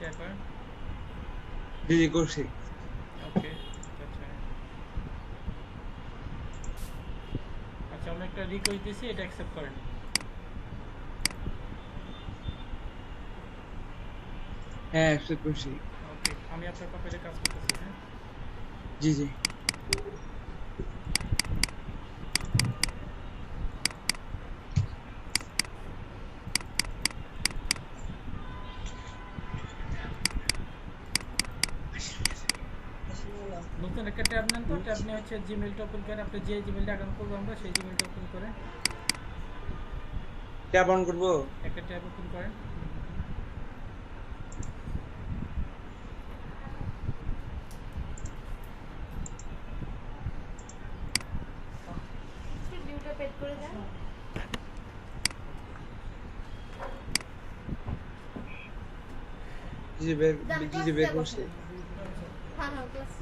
Share করেন। জি জি করছি। ওকে আচ্ছা আমরা একটা রিকোয়েস্ট দিয়েছি, এটা অ্যাকসেপ্ট করেন। হ্যাঁ অ্যাকসেপ্ট করছি। ওকে আমি আপনার প্রোফাইলে কাজ করতেছি। হ্যাঁ জি জি। নতুন একটা ট্যাব নেন তো, ট্যাব নিয়ে হচ্ছে জিমেলটা ওপেন করেন। আপনি যে জিমেলটা অ্যাকাউন্ট করবো আমরা সেই জিমেলটা ওপেন করেন। ট্যাব অন করবো। একটা ট্যাব ওপেন করেন। ভিউটা পেড করে দেন। জি জি বের করছি। হ্যাঁ হ্যাঁ ক্লাস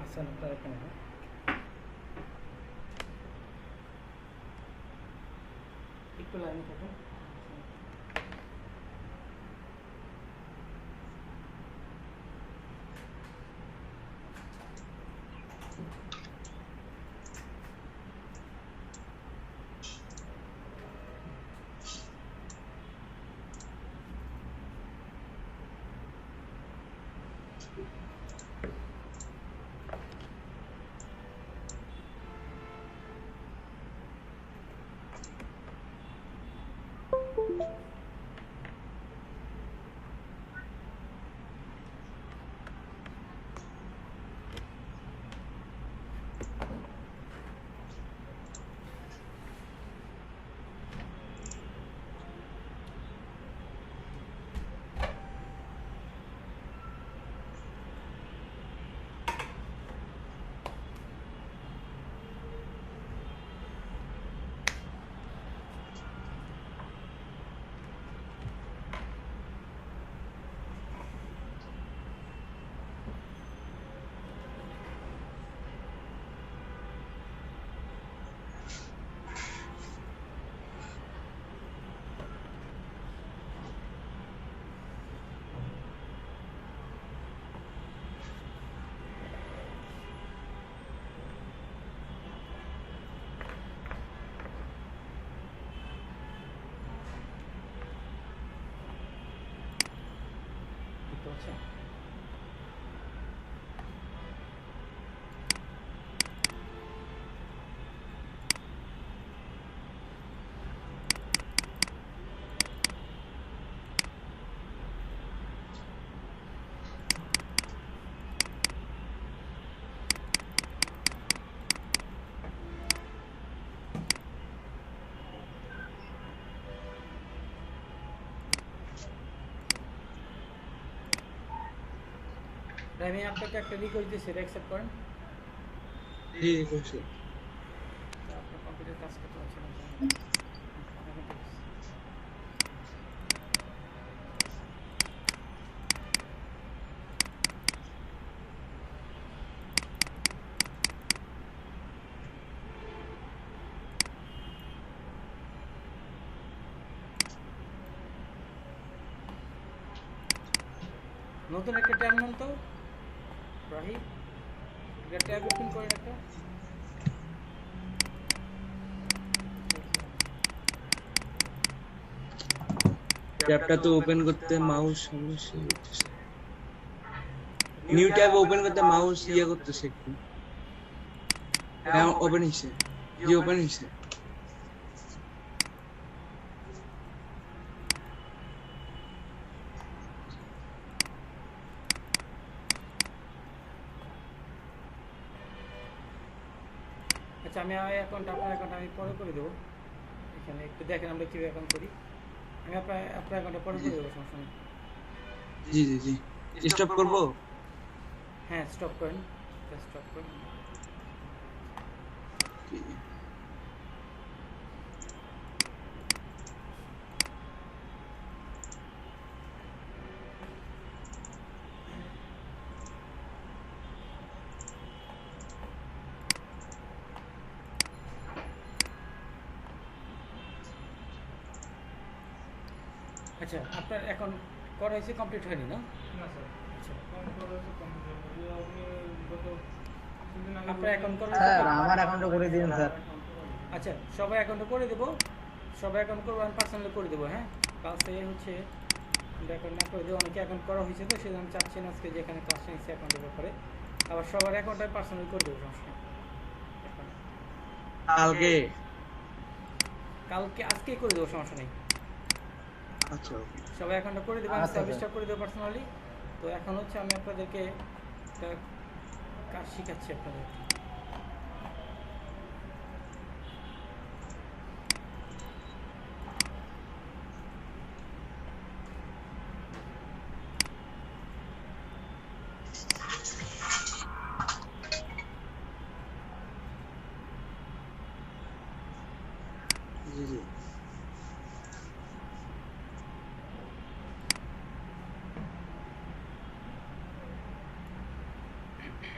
আচ্ছা একটু লাইনে থাকুন। আচ্ছা আমি আপনাকে একটা রিকোয়েস্ট দিয়েছি, এটা অ্যাকসেপ্ট করেন। জি জি করছি। আপনার কম্পিউটার কাজ করতে পারছি না। নতুন একটা ট্যাব নেন তো রাহি, একটা ট্যাব ওপেন করেন একটা। ট্যাবটা তো ওপেন করতে মাউস সমস্যা হচ্ছে। নিউ ট্যাব ওপেন করতে মাউস ইয়ে করতেছে একটু। হ্যাঁ ওপেন হইছে। জি ওপেন হইছে। আচ্ছা আমি অ্যাকাউন্ট, আপনার অ্যাকাউন্ট আমি পরে করে দেবো। এখানে একটু দেখেন আমরা কীভাবে অ্যাকাউন্ট করি। আমি আপনার অ্যাকাউন্টে পরে করে দেবো, সমস্যা নেই। জি জি জি স্টপ করব। হ্যাঁ স্টপ করেন, স্টপ করেন। আচ্ছা আপনার এখন করা হয়েছে কমপ্লিট হয়নি না? না স্যার আচ্ছা আপনার আপনার অ্যাকাউন্ট করা স্যার হয়েছে? আমার অ্যাকাউন্টে করে দিন স্যার। আচ্ছা সবাই অ্যাকাউন্টে করে দেবো, সবাই অ্যাকাউন্ট করবো, আমি পার্সোনালি করে দেবো। হ্যাঁ কাজটা হচ্ছে অ্যাকাউন্ট না করে দেবো, অনেকে অ্যাকাউন্ট করা হয়েছে তো সেজন্য আমি চাচ্ছি না আজকে যেখানে কাজটা নিচ্ছে অ্যাকাউন্টের ব্যাপারে আবার সবার অ্যাকাউন্ট আমি পার্সোনালি করে দেবো, সমস্যা নেই। কালকে কালকে আজকেই করে দেবো, সমস্যা নেই। আচ্ছা ওকে সবাই অ্যাকাউন্টটা করে দেবো, আমি আচ্ছা, সার্ভিসটা করে দেবো পার্সোনালি। তো এখন হচ্ছে আমি আপনাদেরকে একটা কাজ শেখাচ্ছি আপনাদের। জি জি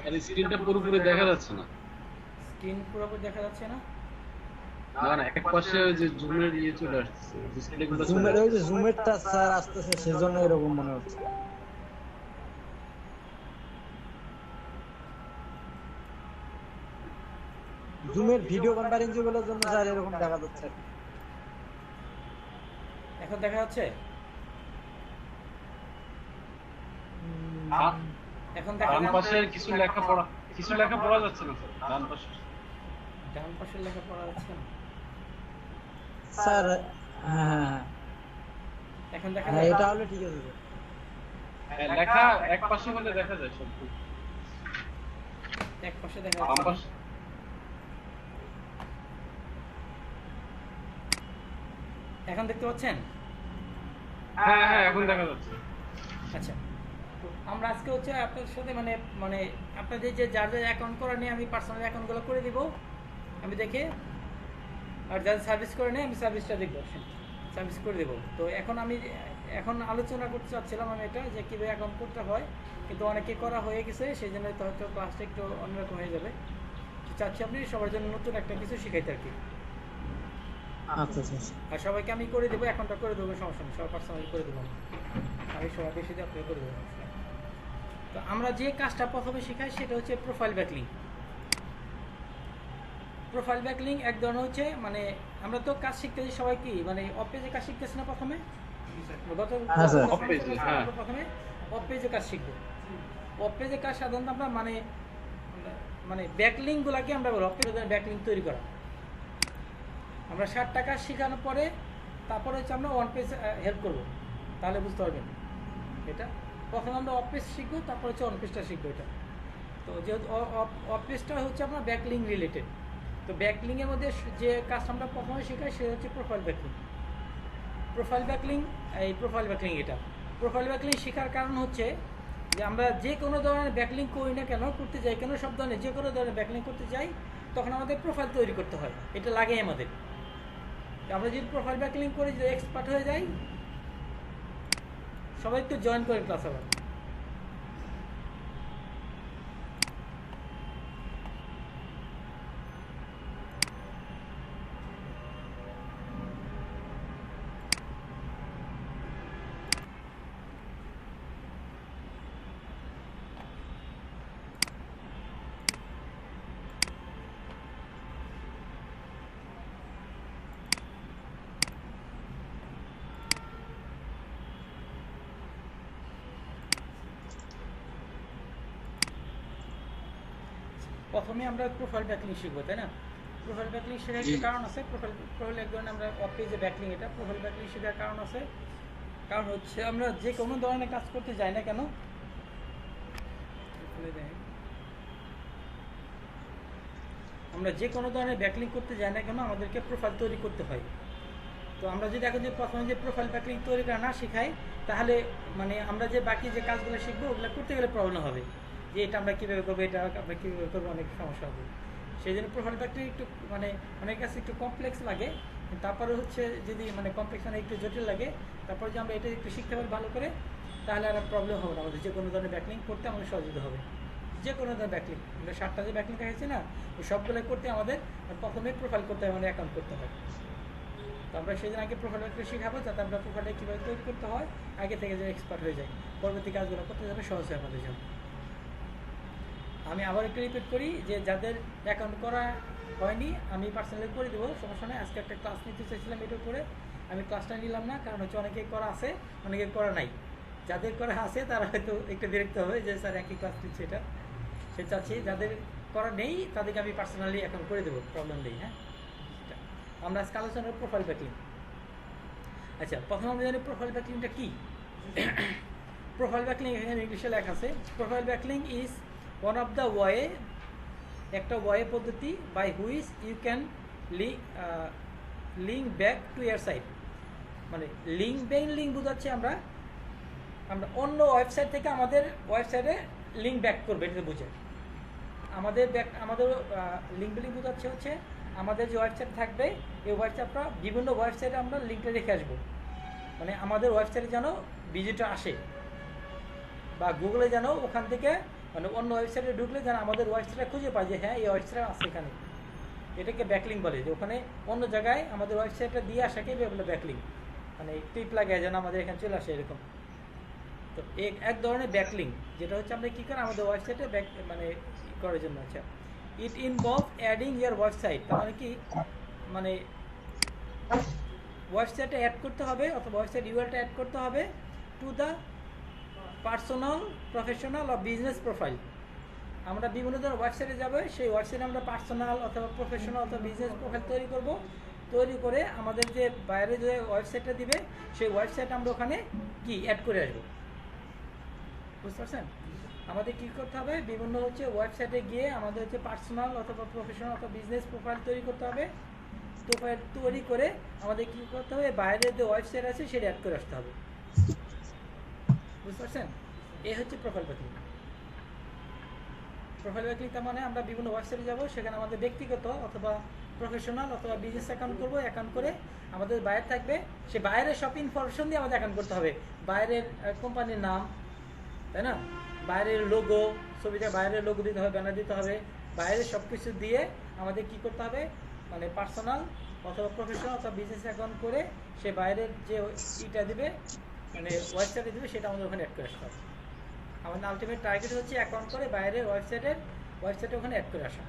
আর স্ক্রিনটা পুরোপুরি দেখা যাচ্ছে না। স্ক্রিন পুরোপুরি দেখা যাচ্ছে না? না না, এক পাশে ওই যে জুমের ইয়ে চলে আসছে, ডিসপ্লেগুলো চলে জুমের ওই যে আসছে। জুমেরটা স্যার আসতেছে সেজন্য এরকম মনে হচ্ছে। জুমের ভিডিও কনফারেন্সিং গুলোর জন্য স্যার এরকম দেখা যাচ্ছে। এখন দেখা যাচ্ছে? আ- এখন দেখা ডান যাচ্ছে? পাশে কিছু লেখা পড়া যাচ্ছে না স্যার, ডান পাশে। ডান পাশের লেখা পড়া যাচ্ছে না? স্যার হ্যাঁ এখন দেখা হ্যাঁ যাচ্ছে? এটা হলে ঠিক আছে স্যার। হ্যাঁ, লেখা এক পাশে হলে দেখা যায় সব। এক পাশে দেখা বাম যাচ্ছে? পাশে এখন দেখতে পাচ্ছেন? হ্যাঁ হ্যাঁ এখন দেখা যাচ্ছে। আচ্ছা তো আমরা আজকে হচ্ছে আপনার সাথে মানে মানে আপনাদের যে যার যার অ্যাকাউন্ট করা নিয়ে আমি পার্সোনাল অ্যাকাউন্টগুলো করে দিব, আমি দেখে, আর যাদের সার্ভিস করে নেই আমি সার্ভিসটা দেখবো, সার্ভিস করে দেবো। তো এখন আলোচনা করতে চাচ্ছিলাম আমি এটা যে কীভাবে অ্যাকাউন্ট করতে হয়, কিন্তু অনেকে করা হয়ে গেছে সেই জন্য তো হয়তো ক্লাসটা একটু অন্যরকম হয়ে যাবে। তো চাচ্ছি আপনি সবার জন্য নতুন একটা কিছু শিখাইতে আর কি। আচ্ছা আচ্ছা আর সবাইকে আমি করে দেবো, অ্যাকাউন্টটা করে দেবো, সমস্যা নেই, সবাই পার্সোনালি করে দেবো আমি সবাই বেশি দিয়ে আপনি করে দেবো, সমস্যা নেই। তো আমরা যে কাজটা প্রথমে শেখাই সেটা হচ্ছে প্রোফাইল ব্যাকলিং। প্রোফাইল ব্যাকলিং এক ধরনের হচ্ছে মানে আমরা তো কাজ শিখতেছি সবাই কি মানে অফ পেজে কাজ শিখতেছি না প্রথমে? গত হ্যাঁ, স্যার। Off page, হ্যাঁ। প্রথমে অফ পেজে কাজ শিখবো। অফ পেজে কাজ সাধারণত আমরা মানে মানে ব্যাকলিং গুলাকে আমরা বলি অফ পেজে ব্যাকলিং তৈরি করা। আমরা 60 টাকা শেখানোর পরে তারপরে হচ্ছে আমরা ওয়ান পেজ হেল্প করবো, তাহলে বুঝতে পারবেন এটা। প্রথমে আমরা অফ পেজ শিখবো, তারপর হচ্ছে অন পেজটা শিখবো এটা। তো যেহেতু অফ পেজটা হচ্ছে আপনার ব্যাকলিং রিলেটেড, তো ব্যাকলিংয়ের মধ্যে যে কাজটা আমরা প্রথমে শেখাই সেটা হচ্ছে প্রোফাইল ব্যাকলিং। প্রোফাইল ব্যাকলিং এটা প্রোফাইল ব্যাকলিং শেখার কারণ হচ্ছে যে আমরা যে কোনো ধরনের ব্যাকলিং করি না কেন, করতে যাই কেন, সব ধরনের যে কোনো ধরনের ব্যাকলিং করতে যাই তখন আমাদের প্রোফাইল তৈরি করতে হয়, এটা লাগেই আমাদের। আমরা যদি প্রোফাইল ব্যাকলিং করে যদি এক্সপার্ট হয়ে যাই, সবাই একটু জয়েন করেন ক্লাস আবার। প্রথমে আমরা প্রোফাইল ব্যাকলিং শিখবো, তাই না? প্রোফাইল ব্যাকলিং শেখার একটা কারণ আছে। প্রোফাইল এক ধরনের আমরা অফ পেজে ব্যাকলিং, এটা প্রোফাইল ব্যাকলিং শেখার কারণ আছে। কারণ হচ্ছে আমরা যে কোনো ধরনের কাজ করতে যাই না কেন, আমরা যে কোনো ধরনের ব্যাকলিং করতে যাই না কেন আমাদেরকে প্রোফাইল তৈরি করতে হয়। তো আমরা যদি এখন যে প্রথমে যে প্রোফাইল ব্যাকলিং তৈরি করা না শেখাই, তাহলে মানে আমরা যে বাকি যে কাজগুলো শিখবো ওগুলো করতে গেলে প্রবলেম হবে, যে এটা আমরা কীভাবে করবো, এটা আমরা কীভাবে করবো, অনেক সমস্যা হবে। সেই জন্য প্রোফাইল ব্যাকলিং একটু মানে অনেক কাছে একটু কমপ্লেক্স লাগে, তারপরে হচ্ছে যদি মানে কমপ্লেক্স মানে একটু জটিল লাগে, তারপরে যদি আমরা এটা একটু শিখতে পারি ভালো করে, তাহলে আর প্রবলেম হবে না আমাদের, যে কোনো ধরনের ব্যাকলিং করতে আমাদের সহযোগিতা হবে। যে কোনো ধরনের ব্যাকলিং, আমরা 7টা যে ব্যাকলিং দেখাচ্ছি না, ওই সবগুলো করতে আমাদের প্রথমে প্রোফাইল করতে হবে, মানে অ্যাকাউন্ট করতে হয়। তো আমরা সেই দিন আগে প্রোফাইল ব্যাকলিং শেখাবো, যাতে আমরা প্রোফাইলটা কীভাবে তৈরি করতে হয় আগে থেকে যে এক্সপার্ট হয়ে যায়, পরবর্তী কাজগুলো করতে যাবে সহজ হয় আমাদের জন্য। আমি আবার একটু রিপিট করি যে যাদের অ্যাকাউন্ট করা হয়নি আমি পার্সোনালি করে দেবো, সমস্যা নেই। আজকে একটা ক্লাস নিতে চাইছিলাম এটার উপরে, আমি ক্লাসটা নিলাম না, কারণ হচ্ছে অনেকে করা আছে অনেকে করা নাই। যাদের করা আছে তারা হয়তো একটু বিরক্ত হবে যে স্যার একই ক্লাস নিচ্ছে, এটা সে চাচ্ছি। যাদের করা নেই তাদেরকে আমি পার্সোনালি অ্যাকাউন্ট করে দেবো, প্রবলেম নেই। হ্যাঁ, আমরা আজকে আলোচনা করব প্রোফাইল ব্যাকলিং। আচ্ছা, প্রথমে আমরা জানি প্রোফাইল ব্যাকলিংটা কী। প্রোফাইল ব্যাকলিং এখানে ইংলিশে লেখা আছে, profile backlink is one of the way, একটা ওয়ে পদ্ধতি by which you can link back to your site. মানে লিঙ্ক বোঝাচ্ছে আমরা অন্য ওয়েবসাইট থেকে আমাদের ওয়েবসাইটে লিঙ্ক ব্যাক করবে, এটা বুঝে। আমাদের লিঙ্ক বোঝাচ্ছে হচ্ছে আমাদের যে ওয়েবসাইট থাকবে এই ওয়েবসাইটটা বিভিন্ন ওয়েবসাইটে আমরা লিঙ্কটা রেখে আসবো, মানে আমাদের ওয়েবসাইটে যেন ভিজিটর আসে, বা গুগলে যেন ওখান থেকে মানে অন্য ওয়েবসাইটে ঢুকলে যেন আমাদের ওয়েবসাইটটা খুঁজে পায় যে হ্যাঁ এই ওয়েবসাইট আছে এখানে। এটাকে ব্যাকলিং বলে, যে ওখানে অন্য জায়গায় আমাদের ওয়েবসাইটটা দিয়ে আসাকে বলে ব্যাকলিং, মানে টিপ লাগে যেন আমাদের এখানে চলে আসে এরকম। তো এক ধরনের ব্যাকলিং যেটা হচ্ছে আমরা কী করি আমাদের ওয়েবসাইটে মানে করার জন্য। আচ্ছা, ইট ইনভলভ অ্যাডিং ইয়ার ওয়েবসাইট, তার মানে কি মানে ওয়েবসাইটে অ্যাড করতে হবে অথবা ওয়েবসাইট ইউআরএলটা অ্যাড করতে হবে টু দ্য পার্সোনাল, প্রফেশনাল বা বিজনেস প্রোফাইল। আমরা বিভিন্ন ধরনের ওয়েবসাইটে যাবে, সেই ওয়েবসাইটে আমরা পার্সোনাল অথবা প্রফেশনাল অথবা বিজনেস প্রোফাইল তৈরি করে আমাদের যে বাইরে যে ওয়েবসাইটটা দিবে সেই ওয়েবসাইট আমরা ওখানে কি অ্যাড করে আসবো, বুঝতে পারছেন? আমাদের কী করতে হবে, বিভিন্ন হচ্ছে ওয়েবসাইটে গিয়ে আমাদের হচ্ছে পার্সোনাল অথবা প্রফেশনাল অথবা বিজনেস প্রোফাইল তৈরি করতে হবে। প্রোফাইল তৈরি করে আমাদের কী করতে হবে, বাইরের যে ওয়েবসাইট আছে সেটা অ্যাড করে আসতে হবে, বুঝতে পারছেন? এই হচ্ছে প্রোফাইল ব্যাকলিং। প্রোফাইল ব্যাকলিং তার মানে আমরা বিভিন্ন ওয়েবসাইটে যাব, সেখানে আমাদের ব্যক্তিগত অথবা প্রফেশনাল অথবা বিজনেস অ্যাকাউন্ট করবো, অ্যাকাউন্ট করে আমাদের বাইরে থাকবে, সে বাইরের সব ইনফরমেশন দিয়ে আমাদের অ্যাকাউন্ট করতে হবে। বাইরের কোম্পানির নাম, তাই না, বাইরের লোগো, ছবিটা বাইরের লোগো দিতে হবে, ব্যানার দিতে হবে, বাইরের সব কিছু দিয়ে আমাদের কি করতে হবে, মানে পার্সোনাল অথবা প্রফেশনাল অথবা বিজনেস অ্যাকাউন্ট করে সে বাইরের যে ইটা দিবে মানে ওয়েবসাইটে দিবে সেটা আমাদের ওখানে অ্যাড করে আসতে হবে। আমাদের আলটিমেট টার্গেট হচ্ছে অ্যাকাউন্ট করে বাইরের ওয়েবসাইটে ওখানে অ্যাড করে আসা,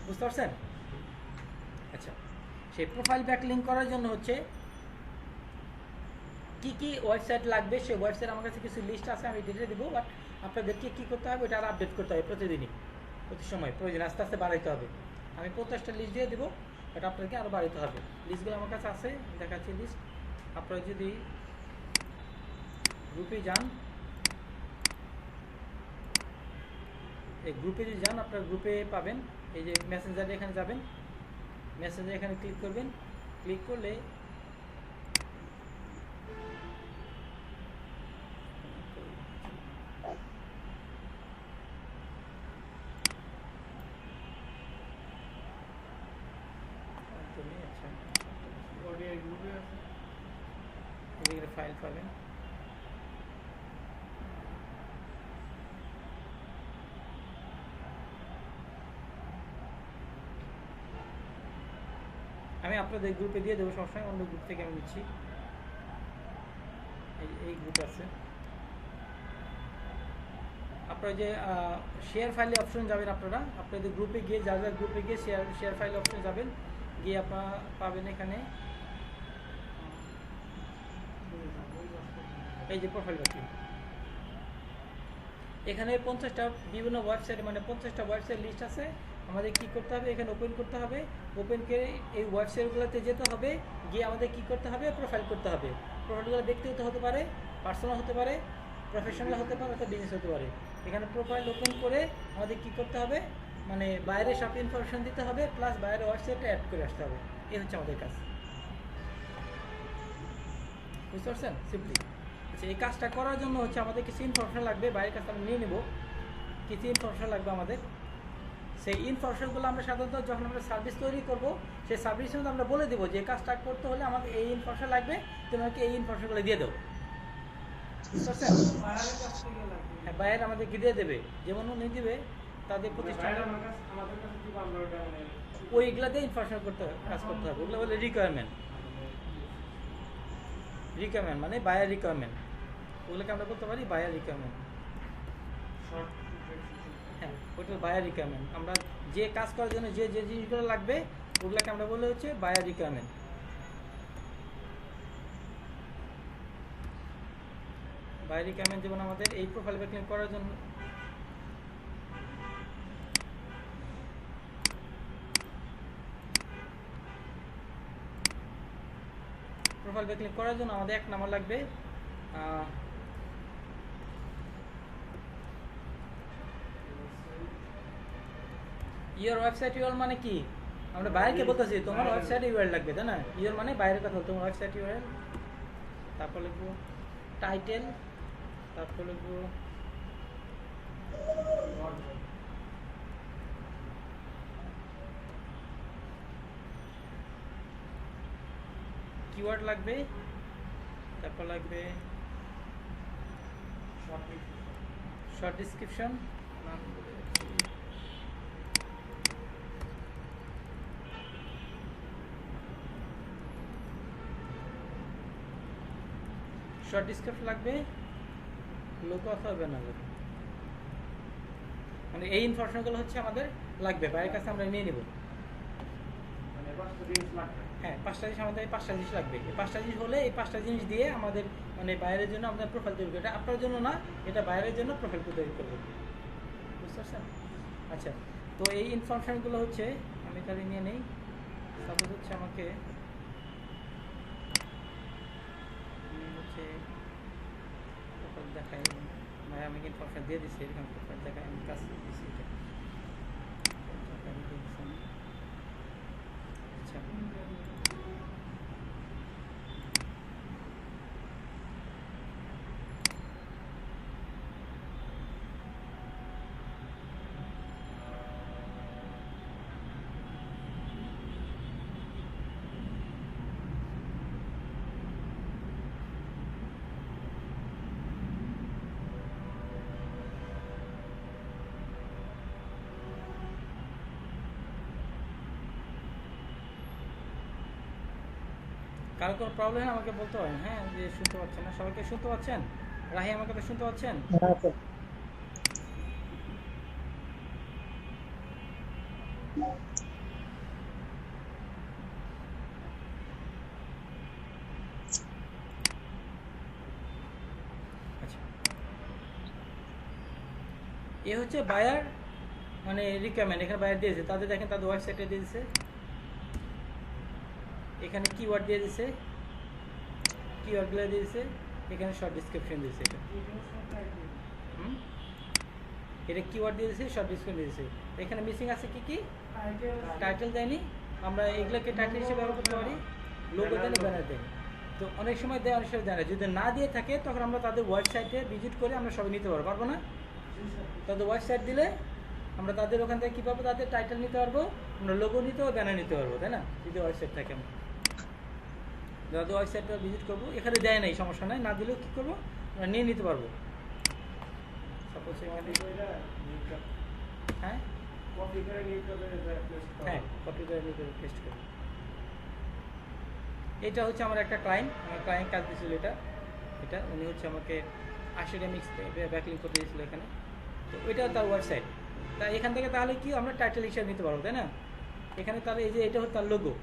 বুঝতে পারছেন? আচ্ছা, সেই প্রোফাইল ব্যাকলিং করার জন্য হচ্ছে কি কি ওয়েবসাইট লাগবে, সেই ওয়েবসাইট আমার কাছে কিছু লিস্ট আছে, আমি ডিটেলে দেবো। বাট আপনাদেরকে কী করতে হবে, ওটা আর আপডেট করতে হবে প্রতিদিনই, প্রতি সময় প্রয়োজন আস্তে আস্তে বাড়াইতে হবে। আমি 50টা লিস্ট দিয়ে দেবো, এটা আপনাদেরকে আরও বাড়াইতে হবে। লিস্টগুলো আমার কাছে আছে, দেখাচ্ছি লিস্ট। আপনারা যদি গ্রুপে যান, এই গ্রুপে যদি যান আপনার গ্রুপে পাবেন, এই যে মেসেঞ্জারে এখানে যাবেন, মেসেঞ্জারে এখানে ক্লিক করবেন, ক্লিক করলে গ্রুপে আছে এদিকে ফাইল পাবেন। আমি আপনাদের গ্রুপে দিয়ে দেবো, সবসময় অন্য গ্রুপ থেকে আমি নিচ্ছি। এই গ্রুপ আছে, আপনারা যে শেয়ার ফাইলে অপশন যাবেন, আপনাদের গ্রুপে গিয়ে যার গ্রুপে গিয়ে শেয়ার ফাইল অপশনে যাবেন, গিয়ে আপনারা পাবেন এখানে এই যে প্রোফাইল ব্যাকলিং। এখানে 50টা বিভিন্ন ওয়েবসাইট মানে 50টা ওয়েবসাইট লিস্ট আছে। আমাদের কি করতে হবে, এখানে ওপেন করতে হবে, ওপেন করে এই ওয়েবসাইটগুলোতে যেতে হবে, গিয়ে আমাদের কি করতে হবে, প্রোফাইল করতে হবে। প্রোফাইলগুলো ব্যক্তিগত হতে পারে, পার্সোনাল হতে পারে, প্রফেশনাল হতে পারে অথবা বিজনেস হতে পারে। এখানে প্রোফাইল ওপেন করে আমাদের কি করতে হবে, মানে বাইরে সব ইনফরমেশন দিতে হবে, প্লাস বাইরে ওয়েবসাইটটা অ্যাড করে আসতে হবে। এই হচ্ছে আমাদের কাজ, বুঝতে পারছেন? সিম্পলি। আচ্ছা, এই কাজটা করার জন্য হচ্ছে আমাদের কিছু ইনফরমেশন লাগবে, বাইরের কাছে আমরা নিয়ে নেব। কিছু ইনফরমেশন লাগবে আমাদের, সেই ইনফরমেশনগুলো আমরা সাধারণত যখন আমরা সার্ভিস তৈরি করব সেই সার্ভিসের মধ্যে আমরা বলে দেবো যে কাজটা করতে হলে আমাদের এই ইনফরমেশন লাগবে, তুমি আমাকে এই ইনফরমেশনগুলো দিয়ে দাও, বুঝতে পারছেন? বাইরের কাছ থেকে লাগবে। হ্যাঁ, বাইরে আমাদেরকে দিয়ে দেবে, যেমন উনি দিবে তাদের প্রতিষ্ঠান আমাদের কাছে দিব, আমরা ওটা মানে ওইগুলাতে ইনফরমেশন কাজ করতে হবে। ওগুলো বলে রিকোয়ারমেন্ট মানে বায়ার রিকোয়ারমেন্ট, ওগুলোকে আমরা বলতে পারি বায়ার রিকোয়ারমেন্ট। শর্ট হ্যাঁ, ওটা বায়ার রিকোয়ারমেন্ট। আমরা যে কাজ করার জন্য যে যে জিনিসগুলো লাগবে ওগুলোকে আমরা বলে হচ্ছে বায়ার রিকোয়ারমেন্ট। বায়ার রিকোয়ারমেন্ট যেমন আমাদের এই প্রোফাইল ব্যাকলিং করার জন্য আমাদের 1 নাম্বার লাগবে ইওর ওয়েবসাইট ইউআরএল মানে কি? আমরা বাইরেকে বলতেছি তোমার ওয়েবসাইট ইউআরএল লাগবে, তাই না? ইওর মানে বাইরের কথা, তোমার ওয়েবসাইট ইউআরএল। তারপর লিখবো টাইটেল, তারপর লিখবো কিওয়ার্ড লাগবে, তারপর লাগবে শর্ট ডিসক্রিপশন, শর্ট ডিসক্রিপশন লাগবে, লোগো অথবা ব্যানার লাগবে। মানে এই ইনফরমেশনগুলো হচ্ছে আমাদের লাগবে, বাইরের কাছে আমরা নিয়ে নেব। মানে 5টা জিনিস লাগবে। হ্যাঁ, 5টা জিনিস আমাদের 5টা জিনিস লাগবে। এই 5টা জিনিস হলে এই 5টা জিনিস দিয়ে আমাদের মানে বাইরের জন্য আমাদের প্রোফাইল তৈরি করবে। এটা আপনার জন্য না, এটা বাইরের জন্য প্রোফাইল তৈরি করবে, বুঝতে পারছেন? আচ্ছা, তো এই ইনফরমেশনগুলো হচ্ছে আমি তাহলে নিয়ে নেই। সাপোজ হচ্ছে আমাকে হচ্ছে প্রোফাইল দেখাই, ভাই আমি ইনফরমেশন দিয়ে দিচ্ছি, এরকম প্রোফাইল দেখাই, আমি কাজ দিচ্ছি এটা। আচ্ছা, কারো কোনো প্রবলেম হয় আমাকে বলতে পারেন। হ্যাঁ, যে শুনতে পাচ্ছেন না, সবাইকে শুনতে পাচ্ছেন? রাহি আমাকে তো শুনতে পাচ্ছেন? আচ্ছা, এ হচ্ছে বায়ার মানে রিকোয়ারমেন্ট। এখানে বায়ার দিয়েছে, তাদের দেখেন তাদের ওয়েবসাইটে দিয়েছে, এখানে কিওয়ার্ড দিয়ে দিয়েছে, কিওয়ার্ডগুলো দিয়েছে, এখানে শর্ট ডিসক্রিপশন দিয়েছে। এটা কিওয়ার্ড দিয়ে দিয়েছে, শর্ট ডিসক্রিপশন দিয়েছে। এখানে মিসিং আছে কি কি? টাইটেল দেয়নি, আমরা এগুলোকে টাইটেল হিসেবে ব্যবহার করতে পারি, লোগো দেয়নি, ব্যানার দেয়নি। তো অনেক সময় দেয়, অনেক সময় দেয় না। যদি না দিয়ে থাকে তখন আমরা তাদের ওয়েবসাইটে ভিজিট করে আমরা সবাই নিতে পারবো না? তাদের ওয়েবসাইট দিলে আমরা তাদের ওখান থেকে কী পাবো? তাদের টাইটেল নিতে পারবো, আমরা লোগো নিতে পারবো, ব্যানার নিতে পারবো, তাই না? যদি ওয়েবসাইট থাকে আমরা তাদের ওয়েবসাইটটা ভিজিট করবো। এখানে দেয় নাই, সমস্যা নাই, না দিলেও কী করবো? আমরা নিয়ে নিতে পারবো। সাপোজ হ্যাঁ কপি করে নিয়ে চলে যায় পেস্ট করা। হ্যাঁ, কপি করে নিয়ে পেস্ট করবো। এটা হচ্ছে আমার একটা ক্লায়েন্ট, আমার ক্লায়েন্ট কাজ দিয়েছিল এটা উনি হচ্ছে আমাকে 80টা মিক্স ব্যাকলিং করতে দিয়েছিল এখানে। তো ওইটা তার ওয়েবসাইট। তা এখান থেকে তাহলে কি আমরা টাইটেল হিসাবে নিতে পারবো, তাই না? এখানে তাহলে এই যে এটা হচ্ছে তার লোগো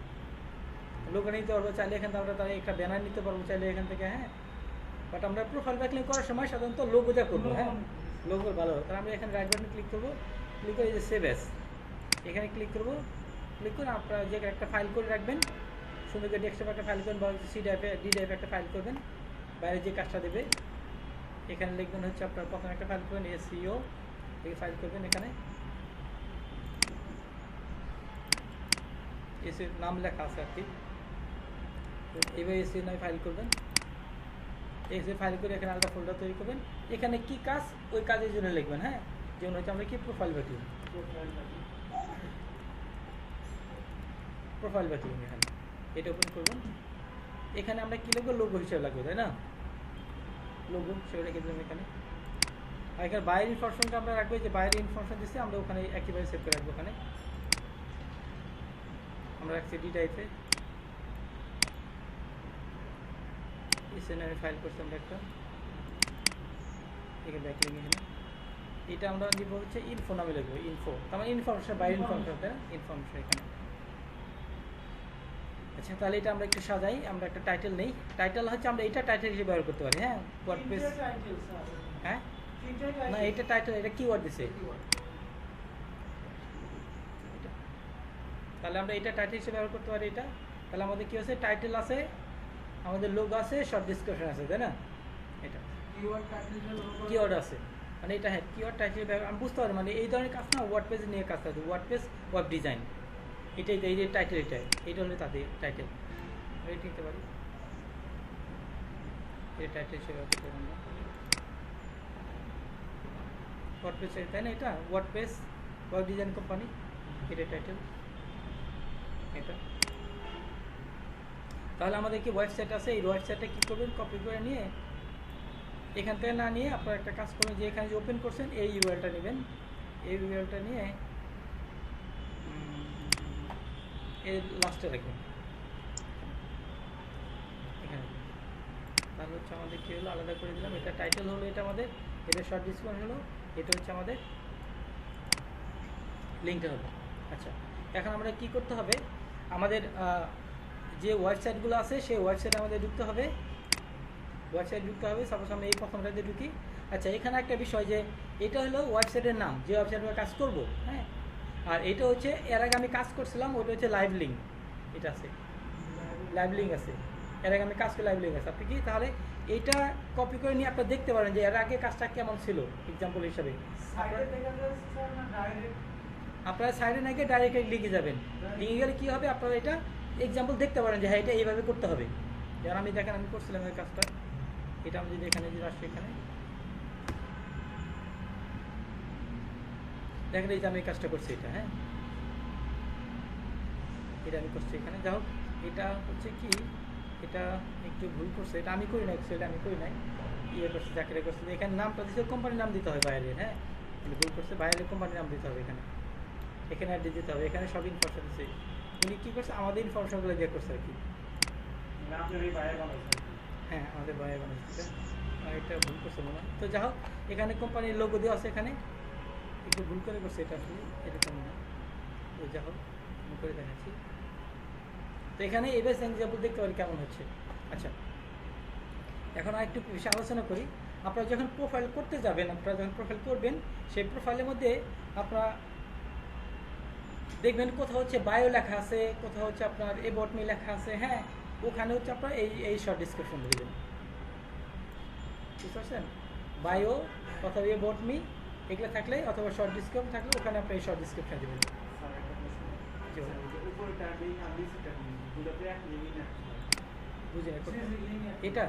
নিতে পারবো, চাইলে এখান থেকে আমরা তার একটা ব্যানার নিতে পারবো চাইলে এখান থেকে। হ্যাঁ, বাট আমরা প্রোফাইল ব্যাকলিং করার সময় সাধারণত লোগোটা করবো। হ্যাঁ, লোগো ভালো। তাহলে আমরা এখানে রাইট বাটনে ক্লিক করবো, ক্লিক করে এই যে সেভ অ্যাজ, এখানে ক্লিক করবো। ক্লিক করে আপনারা যে একটা ফাইল করে রাখবেন, সুন্দর করে ডেস্কটপে একটা ফাইল করবেন বা ডি ড্রাইভে একটা ফাইল করবেন, বাইরে যে কাজটা দেবে। এখানে লিখবেন হচ্ছে আপনার প্রথমে একটা ফাইল করবেন এসইও, এই ফাইল করবেন, এখানে এসির নাম লেখা আছে আর কি। এবার এসি নয় ফাইল করবেন, এসে ফাইল করে এখানে আলাদা ফোল্ডার তৈরি করবেন। এখানে কি কাজ, ওই কাজের জন্য লিখবেন। হ্যাঁ, যেমন হচ্ছে আমরা কি প্রোফাইল ব্যাকলিং, প্রোফাইল ব্যাকলিং এখানে এটা ওপেন করবেন। এখানে আমরা কী লিখবো, লোগো হিসেবে লাগবে, তাই না? লোগো সেটা রেখে দিলাম এখানে। আর এখানে বাইরের ইনফরমেশনটা আমরা রাখবো, যে বাইরের ইনফরমেশন দিচ্ছি আমরা ওখানে একইভাবে সেভ করে রাখবো। ওখানে আমরা রাখছি ডি টাইপে, এসএনআর ফাইল করছি আমরা একটা, এখানে ব্যাকলিং এখানে। এটা আমরা দিব হচ্ছে ইনফো নামে লিখবো, ইনফো, তার মানে ইনফরমেশন, বাইরের ইনফরমেশনটা ইনফরমেশন এখানে। আচ্ছা, তাহলে এটা আমরা একটু সাজাই, আমরা একটা টাইটেল নেই। টাইটেল হচ্ছে আমরা এটা টাইটেল হিসেবে ব্যবহার করতে পারি। হ্যাঁ, ওয়ার্ডপ্রেস, হ্যাঁ না এটা টাইটেল, এটা কিওয়ার্ড দিছে। তাহলে আমরা এটা টাইটেল হিসেবে ব্যবহার করতে পারি এটা। তাহলে আমাদের কি আছে, টাইটেল আছে, আমাদের লোগো আছে, শর্ট ডিসক্রিপশন আছে, তাই না? এটা কিওয়ার্ড আছে, মানে এটা হ্যাঁ কিওয়ার্ড টাইটেল ব্যবহার আমি বুঝতে পারি, মানে এই ধরনের কাজ না ওয়ার্ডপ্রেস নিয়ে কাজ থাকে, ওয়ার্ডপ্রেস ওয়েব ডিজাইন, এটাই এই যে টাইটেল, এটা হলো তাদের টাইটেল, এটা নিতে পারি, এই টাইটেল হিসেবে ব্যবহার করতে পারি আমরা ওয়ার্ডপ্রেস, তাই না? এটা ওয়ার্ডপ্রেস ওয়েব ডিজাইন কোম্পানি, এটা টাইটেল এটা। তাহলে আমাদের কি ওয়েবসাইট আছে, এই ওয়েবসাইটটা কী করবেন, কপি করে নিয়ে এখান থেকে না নিয়ে আপনারা একটা কাজ করবেন, যে এখানে যে ওপেন করছেন এই ইউআরএলটা নেবেন, এই ইউআরএলটা নিয়ে এর লাস্টে রাখবেন এখানে। তাহলে হচ্ছে আমাদের কী হলো, আলাদা করে দিলাম, এটা টাইটেল হলো, এটা আমাদের, এটা শর্ট ডিসক্রিপশন হলো, এটা হচ্ছে আমাদের লিঙ্কটা হবে। আচ্ছা, এখন আমরা কি করতে হবে, আমাদের যে ওয়েবসাইটগুলো আছে সেই ওয়েবসাইটে আমাদের ঢুকতে হবে, ওয়েবসাইট ঢুকতে হবে। সাপোজ আমি এই প্রথমটাতে ঢুকি। আচ্ছা, এখানে একটা বিষয়, যে এটা হলো ওয়েবসাইটের নাম, যে ওয়েবসাইটে আমরা কাজ করবো, হ্যাঁ। আর এটা হচ্ছে এর আগে আমি কাজ করছিলাম, ওটা হচ্ছে লাইভ লিঙ্ক, এটা আছে লাইভ লিঙ্ক আছে, এর আগে আমি কাজ করে লাইভ লিঙ্ক আছে। আপনি কি তাহলে এইটা কপি করে নিয়ে আপনারা দেখতে পারেন যে এর আগে কাজটা কেমন ছিল, এক্সাম্পল হিসাবে। আপনারা সাইডে না গিয়ে ডাইরেক্ট লিখে যাবেন, লিখে গেলে কী হবে, আপনারা এটা এক্সাম্পল দেখতে পারেন যে হ্যাঁ এটা এইভাবে করতে হবে। যেমন আমি দেখেন আমি করছিলাম এই কাজটা, এটা আমি যদি এখানে যদি আসছি, এখানে দেখেন এই যে আমি এই কাজটা করছি, এটা হ্যাঁ এটা আমি করছি এখানে। যাই হোক, এটা হচ্ছে কি, এটা একটু ভুল করছে, এটা আমি করি নাই, সেটা আমি করি নাই, ইয়ে করছে চাকরি করছে, এখানে নামটা দিচ্ছে, কোম্পানির নাম দিতে হবে বাইরের, হ্যাঁ ভুল করছে, বাইরের কোম্পানির নাম দিতে হবে এখানে, এখানে অ্যাড্রেস দিতে হবে, এখানে সব ইনফরমেশন দিচ্ছে। উনি কী করছে, আমাদের ইনফরমেশনগুলো দিয়ে করছে আর কি, হ্যাঁ আমাদের বাইরে বানাচ্ছে, এটা ভুল করছে মনে হয়। তো যাই হোক, এখানে কোম্পানির লোগো দেওয়া আছে, এখানে একটু ভুল করে করছে, এটা আসলে এরকম না। তো যাই হোক, আমি করে দেখাচ্ছি। তো এখানে এবার এক্সাম্পল দেখতে পারি কেমন হচ্ছে। আচ্ছা, এখন আরেকটু বিষয়ে আলোচনা করি। আপনারা যখন প্রোফাইল করতে যাবেন, আপনারা যখন প্রোফাইল করবেন, সেই প্রোফাইলের মধ্যে আপনারা দেখবেন কোথাও হচ্ছে বায়ো লেখা আছে, কোথাও হচ্ছে আপনার অ্যাবাউট মি লেখা আছে, হ্যাঁ ওখানে হচ্ছে আপনারা এই শর্ট ডিসক্রিপশন দেবেন, বুঝতে পারছেন? বায়ো অথবা অ্যাবাউট মি এগুলো থাকলে, অথবা শর্ট ডিসক্রিপশন থাকলে ওখানে আপনি এই শর্ট ডিসক্রিপশন দেবেন। বুঝলেন এটা?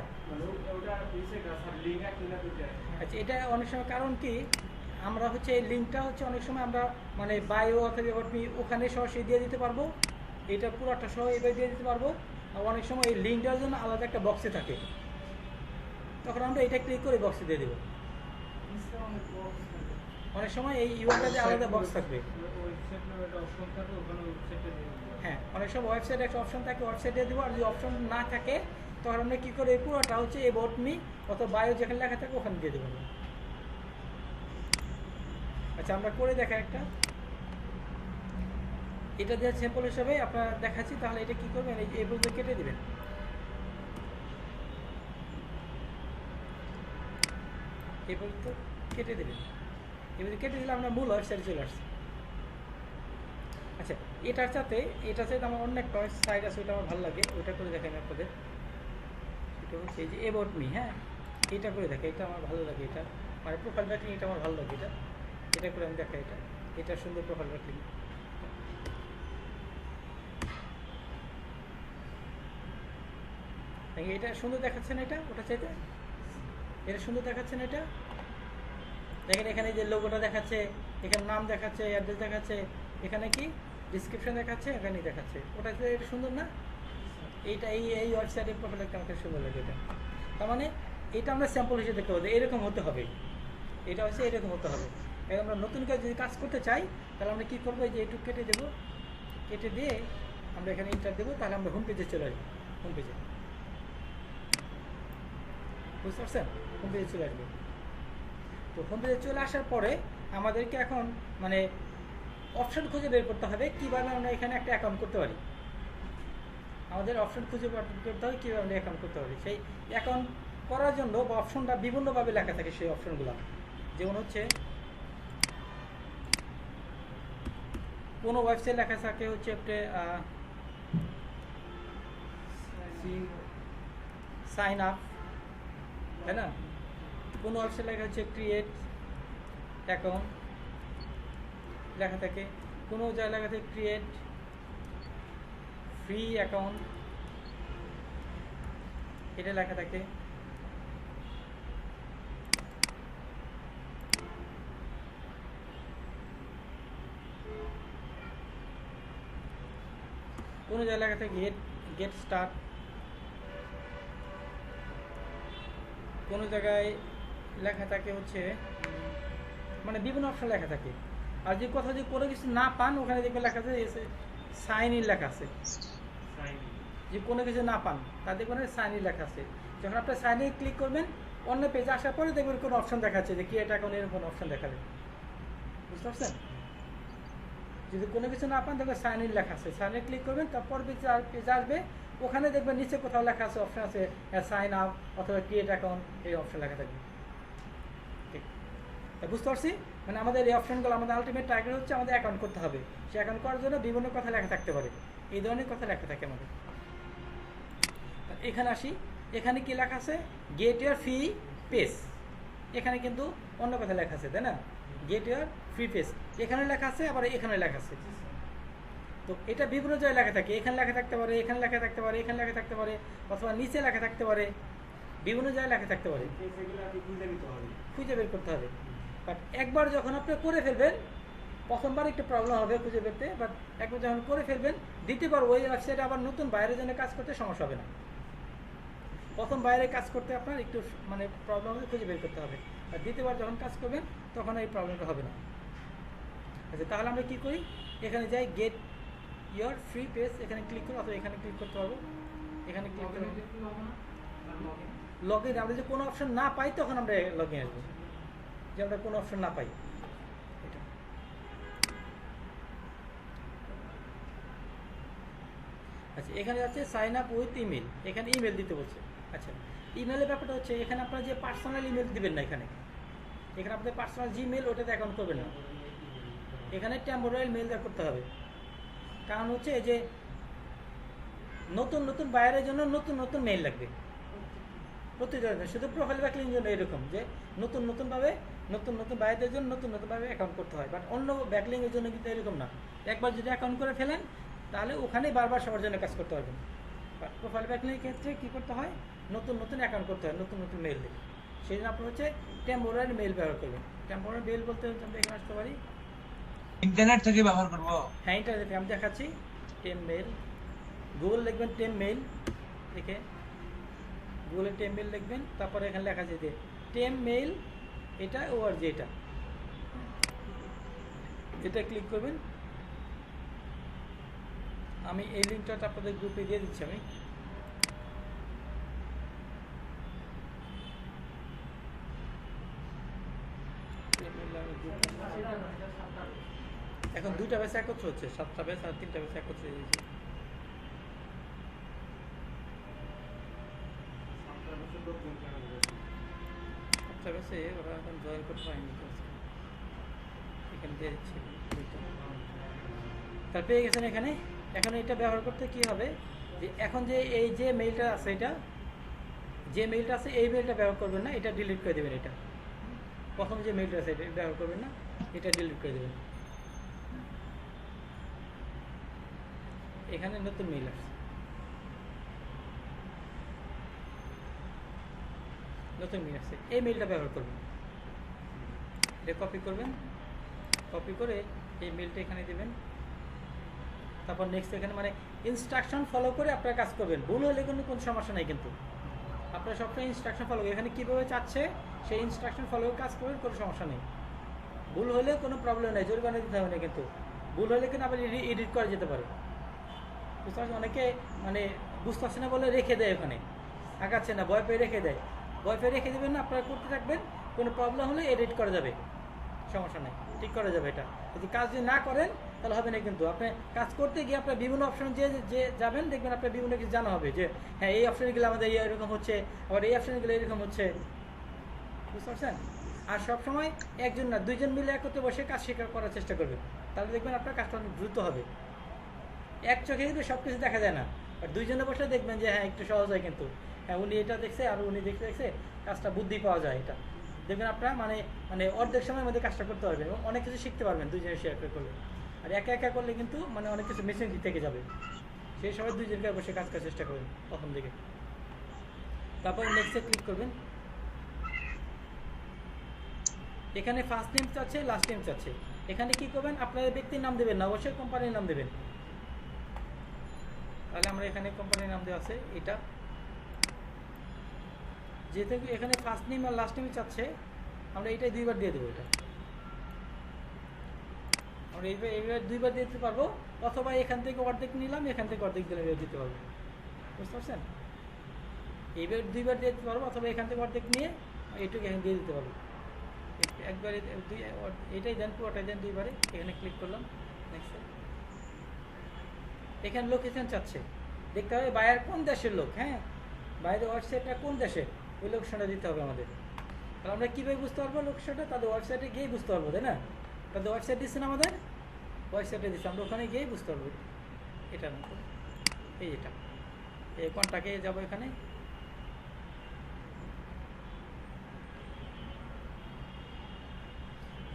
আচ্ছা, এটা অনেক সময় কারণ কি, আমরা হচ্ছে এই লিঙ্কটা হচ্ছে অনেক সময় আমরা মানে বায়ো অথবা অ্যাবাউট মি ওখানে সরাসরি দিয়ে দিতে পারবো, এটা পুরোটা সহ এবার দিয়ে দিতে পারবো। আর অনেক সময় এই লিঙ্ক দেওয়ার জন্য আলাদা একটা বক্সে থাকে, তখন আমরা এটা ক্লিক করে বক্সে দিয়ে দেবো। অনেক সময় এই ইউআরএলে আলাদা বক্স থাকবে, হ্যাঁ অনেক সময় ওয়েবসাইটে একটা অপশন থাকে, ওয়েবসাইটে দেবো। আর যদি অপশন না থাকে তখন আমরা কী করে, পুরোটা হচ্ছে অ্যাবাউট মি অথবা বায়ো যেখানে লেখা থাকে ওখানে দিয়ে দেবো। আচ্ছা, আমরা করে দেখা একটা, এটা দিয়ে স্যাম্পল হিসাবে আপনারা দেখাচ্ছি। তাহলে এটা কী করবেন, এই পর্যন্ত কেটে দেবেন, এই পর্যন্ত কেটে দেবেন। এবার কেটে দিলে আমরা মূল ওয়েবসাইটে চলে আসছি। আচ্ছা, এটার সাথে আমার অন্য একটা সাইট আছে, ওটা আমার ভালো লাগে, ওইটা করে দেখাই আমি আপনাদের। এটা হচ্ছে এই যে অ্যাবাউট মি, হ্যাঁ এটা করে দেখা, এটা আমার ভালো লাগে, এটা মানে প্রোফাইল ব্যাকলিং, এটা আমার ভালো লাগে, এটা করে আমি দেখাই, এটা সুন্দর প্রোফাইল ব্যাকলিং। এটা সুন্দর দেখাচ্ছে না, এটা ওটা চাইতে এটা সুন্দর দেখাচ্ছে না, এটা দেখেন এখানে যে লোগোটা দেখাচ্ছে, এখানে নাম দেখাচ্ছে, অ্যাড্রেস দেখাচ্ছে, এখানে কি ডিসক্রিপশন দেখাচ্ছে, এখানেই দেখাচ্ছে। ওটা তো এটা সুন্দর না? এইটা এই ওয়েবসাইটের প্রোফাইল একটা আমাকে সুন্দর লাগে এটা। তার মানে এটা আমরা স্যাম্পল হিসেবে দেখতে পাবো, এরকম হতে হবে। এটা হচ্ছে এরকম হতে হবে। এখন আমরা নতুন কাজ যদি কাজ করতে চাই তাহলে আমরা কী করবো, এই যে একটু কেটে দেবো, কেটে দিয়ে আমরা এখানে ইন্টার দেবো, তাহলে আমরা হোম পেজে চলে আসবো। হোম পেজে বুঝতে পারছেন? হোম পেজে চলে আসবো। তো হোম পেজে চলে আসার পরে আমাদেরকে এখন মানে অপশন খুঁজে বের করতে হবে কীভাবে আমরা এখানে একটা অ্যাকাউন্ট করতে পারি। আমাদের অপশন খুঁজে বের করতে হবে কীভাবে আমরা অ্যাকাউন্ট করতে পারি। সেই অ্যাকাউন্ট করার জন্য বা অপশনটা বিভিন্নভাবে লেখা থাকে। সেই অপশনগুলো যেমন হচ্ছে কোনো ওয়েবসাইট লেখা থাকে হচ্ছে একটা সাইন আপ, তাই না? কোনো ওয়েবসাইট লেখা হচ্ছে ক্রিয়েট অ্যাকাউন্ট লেখা থাকে, কোনো জায়গায় লেখা থাকে ক্রিয়েট ফ্রি অ্যাকাউন্ট, এটা লেখা থাকে। কোনো জায়গায় লেখা থাকে গেট স্টার্ট, কোনো জায়গায় লেখা থাকে হচ্ছে মানে বিভিন্ন অপশন লেখা থাকে। আর যে কথা যদি কোনো কিছু না পান ওখানে দেখবে লেখা আছে সাইন ইন লেখা আছে। যে কোনো কিছু না পান তার দেখবেন সাইন ইন লেখা আছে। যখন আপনি সাইন ইন ক্লিক করবেন অন্য পেজে আসার পরে দেখবেন কোনো অপশন দেখাচ্ছে যে ক্রিয়েট অ্যাকাউন্ট, এরকম কোনো অপশন দেখাবে। বুঝতে পারছেন? যদি কোনো কিছু না পান দেখবেন সাইন ইন লেখা আছে, সাইন ইন ক্লিক করবেন, তারপর পেজে আসবে, ওখানে দেখবেন নিচে কোথাও লেখা আছে অপশন আছে সাইন আপ অথবা ক্রিয়েট অ্যাকাউন্ট, এই অপশন লেখা থাকবে। ঠিক, বুঝতে পারছি? মানে আমাদের এই অপশনগুলো আমাদের আলটিমেট টার্গেট হচ্ছে আমাদের অ্যাকাউন্ট করতে হবে। সে অ্যাকাউন্ট করার জন্য বিভিন্ন কথা লেখা থাকতে পারে, এই ধরনের কথা লেখা থাকে আমাদের। এখানে আসি, এখানে কি লেখা আছে গেট ইউর ফ্রি পেজ, এখানে কিন্তু অন্য কথা লেখা আছে, তাই না? গেট ইউর ফ্রি পেজ এখানে লেখা আছে, আবার এখানে লেখা আছে। তো এটা বিভিন্ন জায়গায় লেখা থাকে, এখানে লেখা থাকতে পারে, এখানে লেখা থাকতে পারে, এখানে লেখা থাকতে পারে, অথবা নিচে লেখা থাকতে পারে, বিভিন্ন জায়গায় লেখা থাকতে পারে। খুঁজে বের করতে হবে। বাট একবার যখন আপনি করে ফেলবেন, প্রথমবার একটু প্রবলেম হবে খুঁজে পেতে, বাট একবার যখন করে ফেলবেন দ্বিতীয়বার ওই ওয়েবসাইটে আবার নতুন বাইরের জন্য কাজ করতে সমস্যা হবে না। প্রথম বাইরে কাজ করতে আপনার একটু মানে প্রবলেম হবে, খুঁজে বের করতে হবে। আর দ্বিতীয়বার যখন কাজ করবেন তখন এই প্রবলেমটা হবে না। আচ্ছা, তাহলে আমরা কী করি, এখানে যাই গেট ইয়োর ফ্রি পেজ, এখানে ক্লিক করবো অথবা এখানে ক্লিক করতে পারবো। এখানে ক্লিক করবো লগ ইন। আমরা যদি কোনো অপশন না পাই তখন আমরা লগ ইন আসবো, যে আমরা কোনো অপশন না পাই। এটা আচ্ছা, এখানে যাচ্ছে সাইন আপ উইথ ইমেল, এখানে ইমেল দিতে বলছে। আচ্ছা, ইমেলের ব্যাপারটা হচ্ছে এখানে আপনার যে পার্সোনাল ইমেল দিবেন না, এখানে আপনাদের পার্সোনাল জিমেল ওটাতে অ্যাকাউন্ট করবেন না, এখানে টেম্পোরারি মেল দেওয়া করতে হবে। কারণ হচ্ছে এই যে নতুন নতুন বায়ারের জন্য নতুন নতুন মেইল লাগবে প্রতিটা, শুধু প্রোফাইল ব্যাকলিংয়ের জন্য এরকম যে নতুন নতুনভাবে নতুন নতুন বায়ারদের জন্য নতুন নতুনভাবে অ্যাকাউন্ট করতে হয়। বাট অন্য ব্যাকলিংয়ের জন্য কিন্তু এরকম না, একবার যদি অ্যাকাউন্ট করে ফেলেন তাহলে ওখানেই বারবার সবার জন্য কাজ করতে পারবেন। বাট প্রোফাইল ব্যাকলিংয়ের ক্ষেত্রে কী করতে হয়, নতুন নতুন অ্যাকাউন্ট করতে হয়, নতুন নতুন মেইল দিয়ে। সেই জন্য আপনার হচ্ছে টেম্পোরারি মেইল ব্যবহার করবেন। টেম্পোরারি মেইল বলতে হচ্ছে আমরা এখানে আসতে পারি, ইন্টারনেট থেকে ব্যবহার করব। হ্যাঁ, ইন্টারনেটে আমি দেখাচ্ছি। টেম মেইল, গুগল লিখবেন টেম মেইল, লিখে গুগলে টেম মেইল লিখবেন, তারপরে এখানে লেখা আছে যে টেম মেইল, এটা ORG, এটা ক্লিক করবেন। আমি এই লিঙ্কটা আপনাদের গ্রুপে দিয়ে দিচ্ছি। আমি এখন 2টা ব্যাচ একত্র হচ্ছে, 7টা ব্যাচ আর 3টা ব্যাচ একত্র হয়ে গেছে। 7টা ব্যাচে ওরা এখন জয়েন করতে পারেনি, এখানে দিয়ে দিচ্ছে। তার পেয়ে গেছেন এখানে। এখন এটা ব্যবহার করতে কি হবে, যে এখন যে এই যে মেইলটা আছে, এটা যে মেইলটা আছে এই মেইলটা ব্যবহার করবেন না, এটা ডিলিট করে দেবেন। এটা প্রথম যে মেইলটা আছে এটা ব্যবহার করবেন না, এটা ডিলিট করে দেবেন। এখানে নতুন মেইল আসছে, নতুন মেইল আসছে, এই মেইলটা ব্যবহার করবেন। এটা কপি করবেন, কপি করে এই মেইলটা এখানে দেবেন। তারপর নেক্সট এখানে মানে ইনস্ট্রাকশন ফলো করে আপনারা কাজ করবেন। ভুল হলে কোনো সমস্যা নেই, কিন্তু আপনারা সবসময় ইনস্ট্রাকশন ফলো করবেন। এখানে কীভাবে চাচ্ছে সেই ইনস্ট্রাকশন ফলো করে কাজ করবেন, কোনো সমস্যা নেই। ভুল হলে কোনো প্রবলেম নেই, জরিমানা দিতে হবে না। কিন্তু ভুল হলে কিন্তু আবার এডিট করা যেতে পারে, বুঝতে পারছেন? অনেকে মানে বুঝতে পারছে না বলে রেখে দেয়, ওখানে আগাচ্ছে না, ভয় পেয়ে রেখে দেয়। ভয় পেয়ে রেখে দেবেন না, আপনারা করতে থাকবেন। কোনো প্রবলেম হলে এডিট করা যাবে, সমস্যা নেই, ঠিক করা যাবে। এটা যদি কাজ যদি না করেন তাহলে হবে না। কিন্তু আপনি কাজ করতে গিয়ে আপনার বিভিন্ন অপশন যে যাবেন, দেখবেন আপনার বিভিন্ন কিছু জানা হবে যে হ্যাঁ এই অপশনে গেলে আমাদের এরকম হচ্ছে, আবার এই অপশনে গেলে এরকম হচ্ছে, বুঝতে পারছেন? আর সবসময় একজন না, দুইজন মিলে একত্রে বসে কাজ শেখার করার চেষ্টা করবেন, তাহলে দেখবেন আপনার কাজটা অনেক দ্রুত হবে। এক চোখে কিন্তু সব কিছু দেখা যায় না, আর দুইজনে বসে দেখবেন যে হ্যাঁ একটু সহজ হয়। কিন্তু হ্যাঁ উনি এটা দেখছে আর উনি দেখছে, কাজটা বুদ্ধি পাওয়া যায়। এটা দেখবেন আপনার মানে মানে অর্ধেক সময়ের মধ্যে কাজটা করতে পারবেন এবং অনেক কিছু শিখতে পারবেন দুইজনে শেয়ার করলে। আর একা একা করলে কিন্তু মানে অনেক কিছু মেশিন থেকে যাবে। সেই সময় দুইজনকে বসে কাজ করার চেষ্টা করবেন প্রথম দিকে। তারপর নেক্সটে ক্লিক করবেন। এখানে ফার্স্ট নেম চাচ্ছে, লাস্ট নেম চাচ্ছে। এখানে কি করবেন, আপনাদের ব্যক্তির নাম দেবেন না, অবশ্যই কোম্পানির নাম দেবেন। তাহলে আমরা এখানে কোম্পানির নাম দেওয়া আছে এটা, যেহেতু এখানে ফার্স্ট নেম আর লাস্ট নেম চাচ্ছে, আমরা এটাই দুইবার দিয়ে দেবো। এটা আমরা এইবার দুইবার দিতে পারবো, অথবা এখান থেকে অর্ধেক নিলাম, এখান থেকে অর্ধেক দিতে পারবো, বুঝতে পারছেন? এইবার দুইবার দিয়ে দিতে পারবো, অথবা এখান থেকে অর্ধেক নিয়ে এইটুকু এখানে দিয়ে দিতে পারবো। একবারে এটাই দেন, পুরোটাই দেন দুইবারে। এখানে ক্লিক করলাম, নেক্সট। এখানে লোকেশন চাচ্ছে, দেখতে হবে বায়ার কোন দেশের লোক। হ্যাঁ, বাইরের ওয়েবসাইটটা কোন দেশের, ওই লোকেশনটা দিতে হবে আমাদের। তাহলে আমরা কীভাবে বুঝতে পারবো লোকেশনটা? তাদের ওয়েবসাইটে গিয়েই বুঝতে পারবো, তাই না? তাদের ওয়েবসাইট দিচ্ছেন, আমাদের ওয়েবসাইটে দিচ্ছে, আমরা ওখানে গিয়েই বুঝতে পারবো। এটা না, এই এটা এই কন্টাক্টে যাবো। এখানে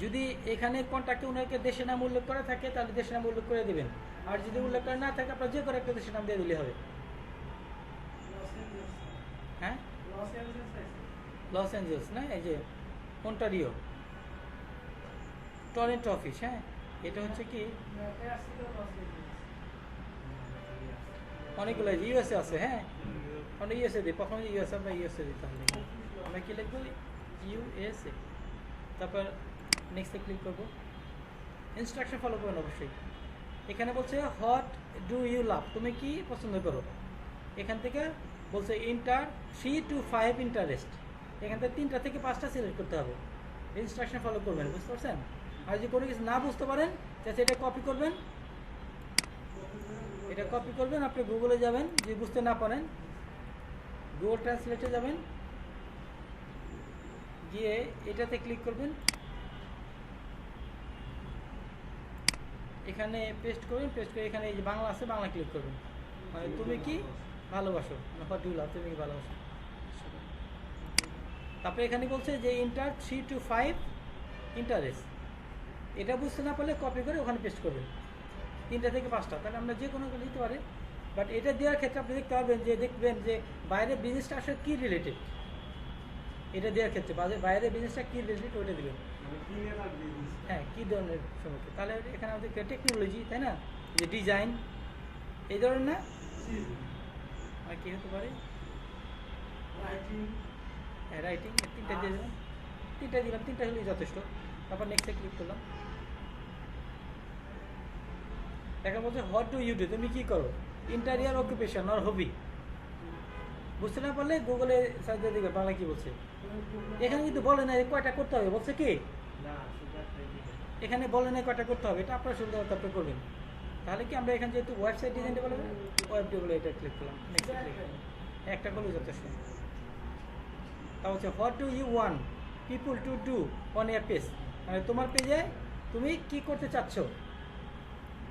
যদি এখানে কন্ট্যাক্টে ওনাকে দেশের নাম উল্লেখ করা থাকে তাহলে দেশের নাম উল্লেখ করে দেবেন, আর যদি উল্লেখ করা না থাকে আপনার যে কোনো একটা দেশের নাম দিয়ে দিলে হবে। হ্যাঁ, লস অ্যাঞ্জেলস না, এই যে অন্টারিও টরেন্টো অফিস। হ্যাঁ, এটা হচ্ছে কি অনেকগুলো ইউএসএ আছে। হ্যাঁ, আমরা ইউএসএ দিই, প্রথমে ইউএসএ, আমরা ইউএসএ দিতাম। আমরা কি লিখবো, ইউএসএ। তারপর নেক্সটে ক্লিক করবো। ইনস্ট্রাকশন ফলো করবেন অবশ্যই। এখানে বলছে হোয়াট ডু ইউ লাভ, তুমি কি পছন্দ করো। এখান থেকে বলছে ইন্টার 3 to 5 ইন্টারেস্ট। এখান থেকে 3টা থেকে 5টা সিলেক্ট করতে হবে। ইনস্ট্রাকশন ফলো করবেন, বুঝতে পারছেন? আর যদি কোনো কিছু না বুঝতে পারেন তাহলে এটা কপি করবেন, এটা কপি করবেন, আপনি গুগলে যাবেন। যদি বুঝতে না পারেন গুগল ট্রান্সলেটে যাবেন, গিয়ে এটাতে ক্লিক করবেন, এখানে পেস্ট করবেন। পেস্ট করে এখানে এই যে বাংলা আছে, বাংলা ক্লিক করবেন। মানে তুমি কি ভালোবাসো, হোয়াট ডু ইউ লাভ, তুমি কি ভালোবাসো। তারপরে এখানে বলছে যে ইন্টার 3 to 5 ইন্টারেস্ট। এটা বুঝতে না পারলে কপি করে ওখানে পেস্ট করবেন, 3টা থেকে 5টা। তাহলে আমরা যে কোনো দিতে পারি, বাট এটা দেওয়ার ক্ষেত্রে আপনি দেখতে পাবেন যে দেখবেন যে বাইরের বিজনেসটা আসলে কী রিলেটেড। এটা দেওয়ার ক্ষেত্রে বাইরের বিজনেসটা কী রিলেটেড ওইটা দেবেন। হ্যাঁ, কী ধরনের সম্পর্কে। তাহলে এখানে আমাদের টেকনোলজি, তাই না, যে ডিজাইন এই ধরনের না, আর কী হতে পারে, হ্যাঁ রাইটিং। 3টা দিয়ে দিলাম, 3টা দিলাম, 3টা হলেই যথেষ্ট। তারপর নেক্সটে ক্লিক করলাম। এখন বলছে হোয়াট ডু ইউ ডু, তুমি কী করো। ইন্টারিয়ার অকুপেশন আর হবি। বুঝতে না পারলে গুগলে সার্চ দিয়ে দেখবে বাংলা কী বলছে। এখানে কিন্তু বলে না কয়টা করতে হবে, বলছে কি এখানে বলে না কয়টা করতে হবে। এটা আপনার সুবিধা মতো আপনি করবেন। তাহলে কি আমরা এখানে যেহেতু ওয়েবসাইট ডিজাইনটা বলে ওয়েব ডেভেলপ, এটা ক্লিক করলাম, নেক্সট ক্লিক করলাম, একটা করলেও যথেষ্ট। তা হচ্ছে what do you want people to do on your page, মানে তোমার পেজে তুমি কি করতে চাচ্ছ,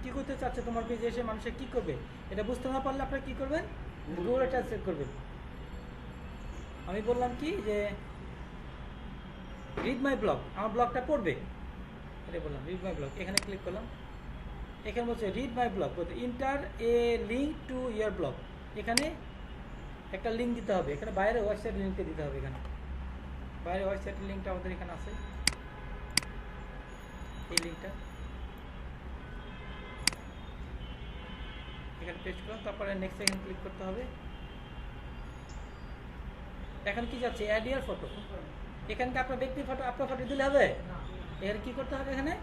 কী করতে চাচ্ছ তোমার পেজে এসে মানুষের কী করবে। এটা বুঝতে না পারলে আপনারা কী করবেন, গুগলে ট্রান্সলেট করবেন। আমি বললাম কি যে রিড মাই ব্লগ, আমার ব্লগটা পড়বে, এটা বললাম রিড মাই ব্লগ। এখানে ক্লিক করলাম, এখানে বলছে রিড মাই ব্লগ, বলতে inter A link to year blog. এখানে একটা লিঙ্ক দিতে হবে, এখানে বাইরে ওয়েবসাইট লিঙ্কটা দিতে হবে। এখানে বাইরে ওয়েবসাইটের লিঙ্কটা আমাদের এখানে আছে, এই লিঙ্কটা এখানে পেস্ট করলাম, তারপরে নেক্সট এখানে ক্লিক করতে হবে। এখন কি যাচ্ছে অ্যাড ইয়ার ফটো, এখানে কি আপনার ব্যক্তির ফটো আপনার ফটো দিলে হবে? এখানে কি করতে হবে, এখানে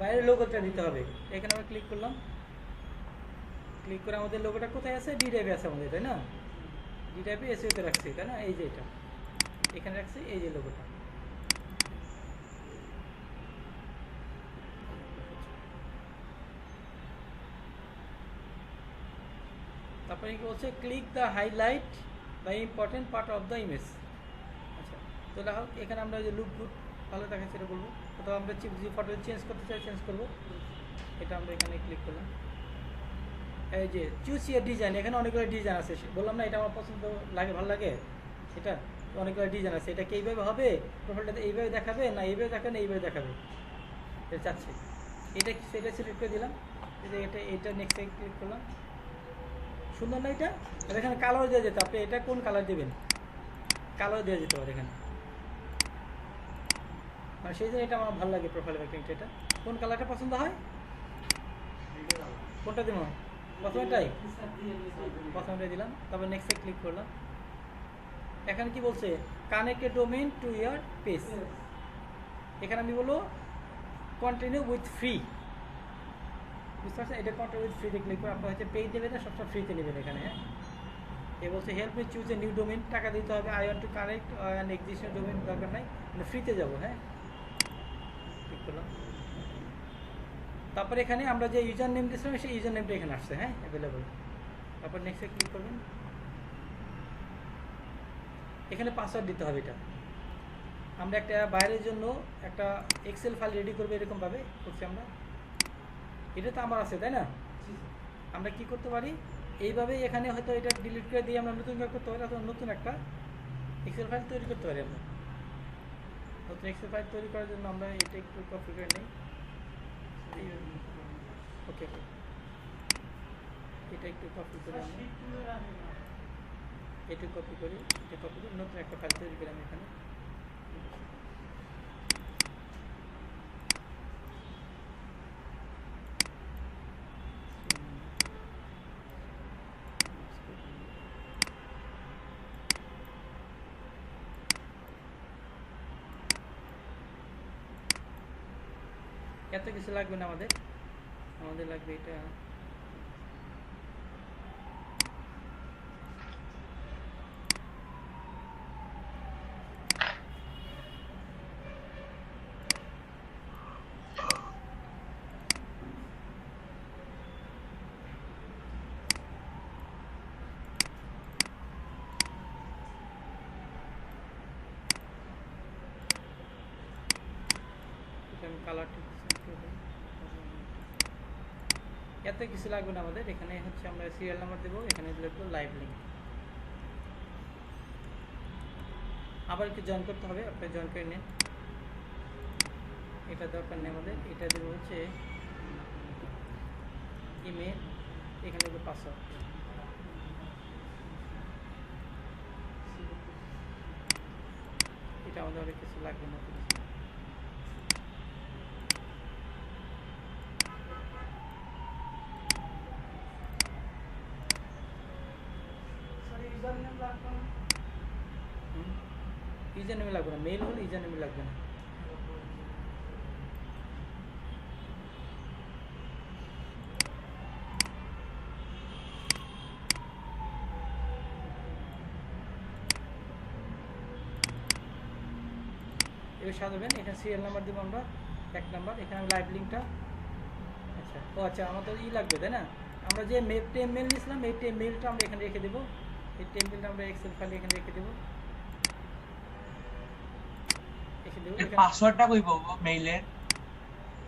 বাইরের লোগোটা দিতে হবে। এখানে আমরা ক্লিক করলাম, ক্লিক করে আমাদের লোগোটা কোথায় আছে, ডি ড্রাইভে আছে আমাদের, তাই না? ডি ড্রাইভে এসইওতে রাখছি, তাই না? এই যে এটা এখানে রাখছি, এই যে লোগোটা। তারপরে কি বলছে, click the highlight the important part of the image. আচ্ছা, তো দেখো এখানে আমরা যে লুক গুড ভালো দেখাচ্ছে সেটা বলবো, অথবা আমরা যে ফটো চেঞ্জ করতে চাই চেঞ্জ করবো। এটা আমরা এখানে ক্লিক করলাম, এই যে চুজ ইয়ার ডিজাইন, এখানে অনেকগুলো ডিজাইন আছে, বললাম না এটা আমার পছন্দ লাগে, ভালো লাগে। এটা অনেকগুলো ডিজাইন আছে, এটা কি এইভাবে হবে, প্রোফাইলটাতে এইভাবে দেখাবে না এইভাবে দেখাবে না এইভাবে দেখাবে, এটা চাচ্ছে। এটা সেটা সিলেক্ট করে দিলাম, এটা নেক্সট ক্লিক করলাম। সুন্দর না এটা? আর এখানে কালার দেওয়া যেত, আপনি এটা কোন কালার দেবেন, কালার দেওয়া যেতে পারে এখানে, মানে সেই জন্য এটা আমার ভালো লাগে প্রোফাইল ব্যাকলিংটা। এটা কোন কালারটা পছন্দ হয়, কোনটা দেবো, প্রথমেটাই দিলাম। তারপর নেক্সটে ক্লিক করলাম। এখানে কি বলছে, কানেক্ট এ ডোমেইন টু ইয়ার পেজ। এখানে আমি বলবো কন্টিনিউ উইথ ফ্রি, বুঝতে পারছেন? এটা কন্টিনিউ উইথ ফ্রিতে ক্লিক করে আপনার হচ্ছে পেইড দেবেন না, সবসময় ফ্রিতে নেবেন এখানে। হ্যাঁ, এ বলছে help me choose a new domain, টাকা দিতে হবে। I want to connect an existing domain, দরকার নাই, মানে ফ্রিতে যাবো। হ্যাঁ, ক্লিক করলাম। তারপর এখানে আমরা যে ইউজার নেম দিয়েছিলাম সেই ইউজার নেমটা এখানে আসছে, হ্যাঁ অ্যাভেলেবল। তারপর নেক্সটে ক্লিক করবেন, এখানে পাসওয়ার্ড দিতে হবে। এটা আমরা একটা বাইরের জন্য একটা এক্সেল ফাইল রেডি করবো, এরকমভাবে করছি আমরা। এটা তো আমার আছে, তাই না? আমরা কি করতে পারি, এইভাবে এখানে হয়তো এটা ডিলিট করে দিয়ে আমরা নতুন করতে পারি, অথবা নতুন একটা এক্সেল ফাইল তৈরি করতে পারি। আমরা নতুন এক্সেল ফাইল তৈরি করার জন্য আমরা এটা একটু কপি করে নিই। ওকে, এটা একটু কপি করে আমি এটা কপি করি, নতুন একটা ফাইল তৈরি করি আমি এখানে। এত কিছু লাগবে না আমাদের, লাগবে এটা। কালারটা এত কিছু লাগবে না আমাদের। এখানে হচ্ছে আমরা সিরিয়াল নাম্বার দেবো, এখানে লিখবো লাইভ লিঙ্ক। আবার একটু জয়েন করতে হবে, আপনি জয়েন করে নিন, এটা দরকার নেই আমাদের। এটা দেবো হচ্ছে ইমেল, এখানে দেবো পাসওয়ার্ড। এটা আমাদের অনেক কিছু লাগবে না। ইউজার নেমে লাগবে না, মেইল হলে ইউজার নেমে লাগবে না। এবার সাজাবেন, এখানে সিরিয়াল নাম্বার দেবো আমরা 1 নাম্বার, এখানে লাইভ লিঙ্কটা। আচ্ছা, ও আচ্ছা, আমাদের লাগবে, তাই না? আমরা যে মেল নিয়েছিলাম এই মেলটা আমরা এখানে রেখে দেবো, এই টেম্পলেটটা আমরা এক্সেল ফাইলে এখানে রেখে দেবো। পাসওয়ার্ডটা কইবো মেইলের,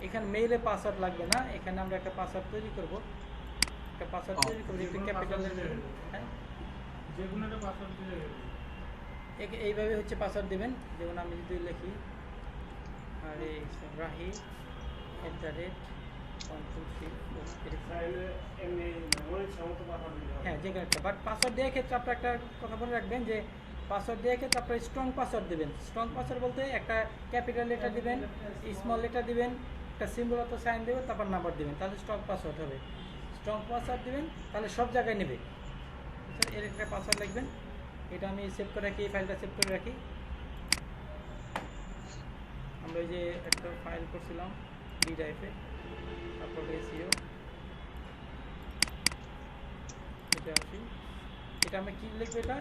এখানে মেইলে পাসওয়ার্ড লাগবে না, এখানে আমরা একটা পাসওয়ার্ড তৈরি করব। একটা পাসওয়ার্ড তৈরি করব, একটা ক্যাপিটাল লেটার, হ্যাঁ যে কোনো একটা পাসওয়ার্ড দিয়ে এইভাবে হচ্ছে পাসওয়ার্ড দিবেন। যেমন আমি যদি লিখি আরে রাহি হ্যাঁ, যে কোনো একটা, বাট পাসওয়ার্ড দেওয়ার ক্ষেত্রে আপনার একটা কথা বলে রাখবেন যে পাসওয়ার্ড দেওয়ার ক্ষেত্রে আপনার স্ট্রং পাসওয়ার্ড দেবেন। স্ট্রং পাসওয়ার্ড বলতে একটা ক্যাপিটাল লেটার দিবেন, স্মল লেটার দিবেন, একটা সিম্বল অথবা সাইন দেবেন, তারপর নাম্বার দিবেন, তাহলে স্ট্রং পাসওয়ার্ড হবে। স্ট্রং পাসওয়ার্ড দেবেন, তাহলে সব জায়গায় নেবে। আচ্ছা, এর একটা পাসওয়ার্ড লিখবেন। এটা আমি সেভ করে রাখি, এই ফাইলটা সেভ করে রাখি। আমরা ওই যে একটা ফাইল করছিলাম ডি ড্রাইভে, তারপরে এসইও, এটা আসি। এটা আমরা কী লিখবো, এটা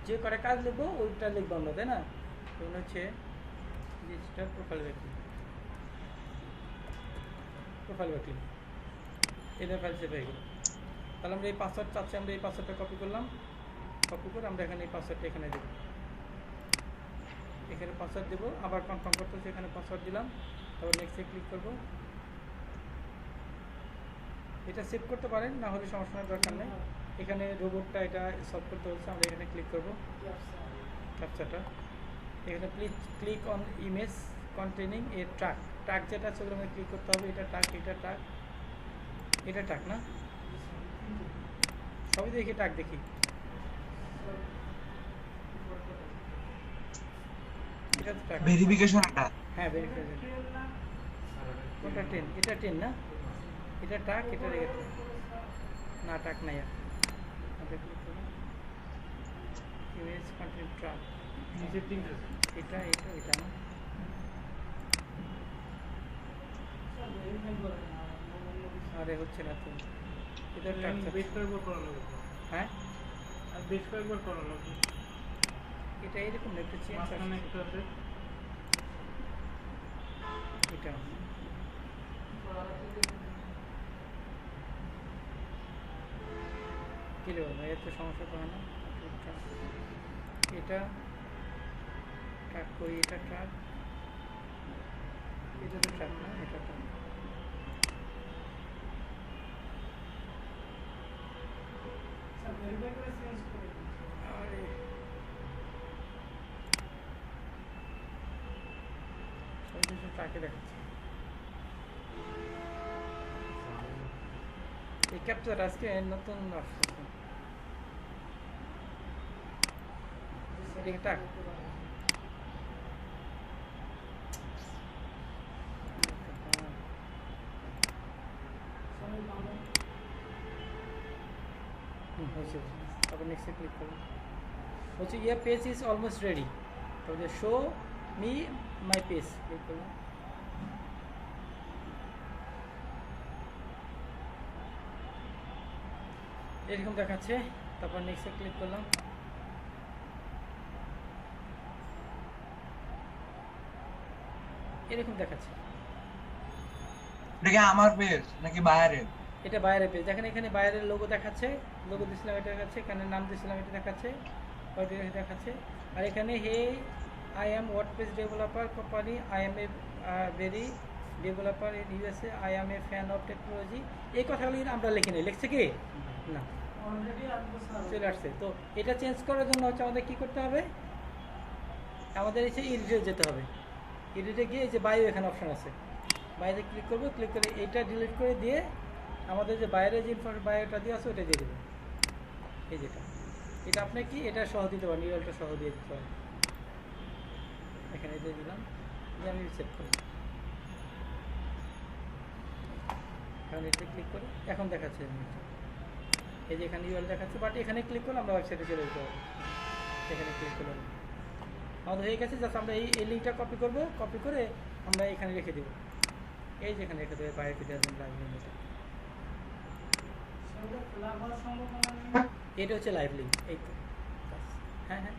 যে কটা কাজ লিখবো ওইটা লিখবো আমরা, তাই না? যেমন হচ্ছে digital profile backlink, profile backlink, এদের ফাইল সেভ হয়ে গেল। তাহলে আমরা এই পাসওয়ার্ড চাচ্ছি, আমরা এই পাসওয়ার্ডটা কপি করলাম, কপি করে আমরা এখানে এই পাসওয়ার্ডটা এখানে দেবো, এখানে পাসওয়ার্ড দেবো, আবার কনফার্ম করতে হচ্ছে, এখানে পাসওয়ার্ড দিলাম, তারপর নেক্সটে ক্লিক করবো। এটা সেভ করতে পারেন, না হলে সমস্যা দরকার নেই। এখানে রোবটটা এটা সলভ করতে হচ্ছে, আমরা এখানে ক্লিক করবো ক্যাপচাটা। এখানে please click on image containing A track, track যেটা আছে ওগুলো আমাকে ক্লিক করতে হবে। এটা ট্র্যাক, এটা ট্র্যাক, এটা ট্র্যাক না, সবই দেখি ট্র্যাক দেখি। এটা তো ট্র্যাক, ভেরিফিকেশন এটা। হ্যাঁ ভেরিফিকেশন। কোনটা 10? এটা 10 না, এটা ট্র্যাক, এটা রেখে না, ট্র্যাক নাই আর। আমরা ক্লিক করব ইমেজ কন্টেন্ট ট্র্যাক, নিচে তিনটে এটা এটা এটা না, আরে হচ্ছে না তো, এটা ট্র্যাক। বেশ কয়েকবার করা লাগবে। হ্যাঁ আর বেশ কয়েকবার করা লাগবে। এটা এরকম না, একটু চেঞ্জ মাঝখানে আছে। একটা আছে। এটা কি রে বাবা, এত সমস্যা তো হয় না। এটা ট্র্যাক করি, এটা ট্র্যাক, এটা তো ট্র্যাক না, এটা ট্র্যাক। আরে সব কিছু ট্র্যাকে দেখাচ্ছে। এই ক্যাপচার আজকে নতুন আসছে, এটা ট্র্যাক। হয়েছে, তারপর নেক্সটে ক্লিক করুন। হচ্ছে ইয়ার পেজ ইজ অলমোস্ট রেডি, তারপরে show me my page click করলাম। এরকম দেখাচ্ছে, তারপর নেক্সটে ক্লিক করলাম। এরকম দেখাচ্ছে। এটা কি আমার পেজ নাকি বাইরের? এটা বাইরের পেজ, দেখেন এখানে বাইরের লোগো দেখাচ্ছে, লোগো দিয়েছিলাম এটা দেখাচ্ছে, এখানে নাম দিয়েছিলাম এটা দেখাচ্ছে, ওইটা দেখাচ্ছে। আর এখানে hey I am WordPress developer company, I am a very developer in USA, I am a fan of technology, এই কথাগুলি আমরা লিখি নাই। লিখছে কি না, চলে আসছে। তো এটা চেঞ্জ করার জন্য হচ্ছে আমাদের কী করতে হবে, আমাদের এসে এডিটে যেতে হবে। এডিটে গিয়ে এই যে বায়ো এখানে অপশান আছে, বাইরে ক্লিক করবো, ক্লিক করে এইটা ডিলিট করে দিয়ে আমাদের যে বাইরে যে ইনফরমেশন বায়োটা দিয়ে আছে ওটা দিয়ে দেবো। এই যেটা, এটা আপনি কি এটা সহ দিতে পারেন, ইউআরএলটা সহ দিয়ে দিতে পারেন। এখানে দিয়ে দিলাম, দিয়ে আমি সেভ করি। এখন এতে ক্লিক করে এখন দেখাচ্ছে, এই যে এখানে ইউআরএল দেখাচ্ছে, বাট এখানে ক্লিক করলে আমরা ওয়েবসাইটে চলে যেতে পারবো। এখানে ক্লিক করলাম, আমাদের হয়ে গেছে। জাস্ট আমরা এই লিঙ্কটা কপি করবো, কপি করে আমরা এখানে রেখে দেবো। এই যে এখানে রেখে দেবে, বাইরে দেওয়ার জন্য লাইভ লিঙ্ক। এটা হচ্ছে লাইভ লিঙ্ক, এই তো। হ্যাঁ হ্যাঁ,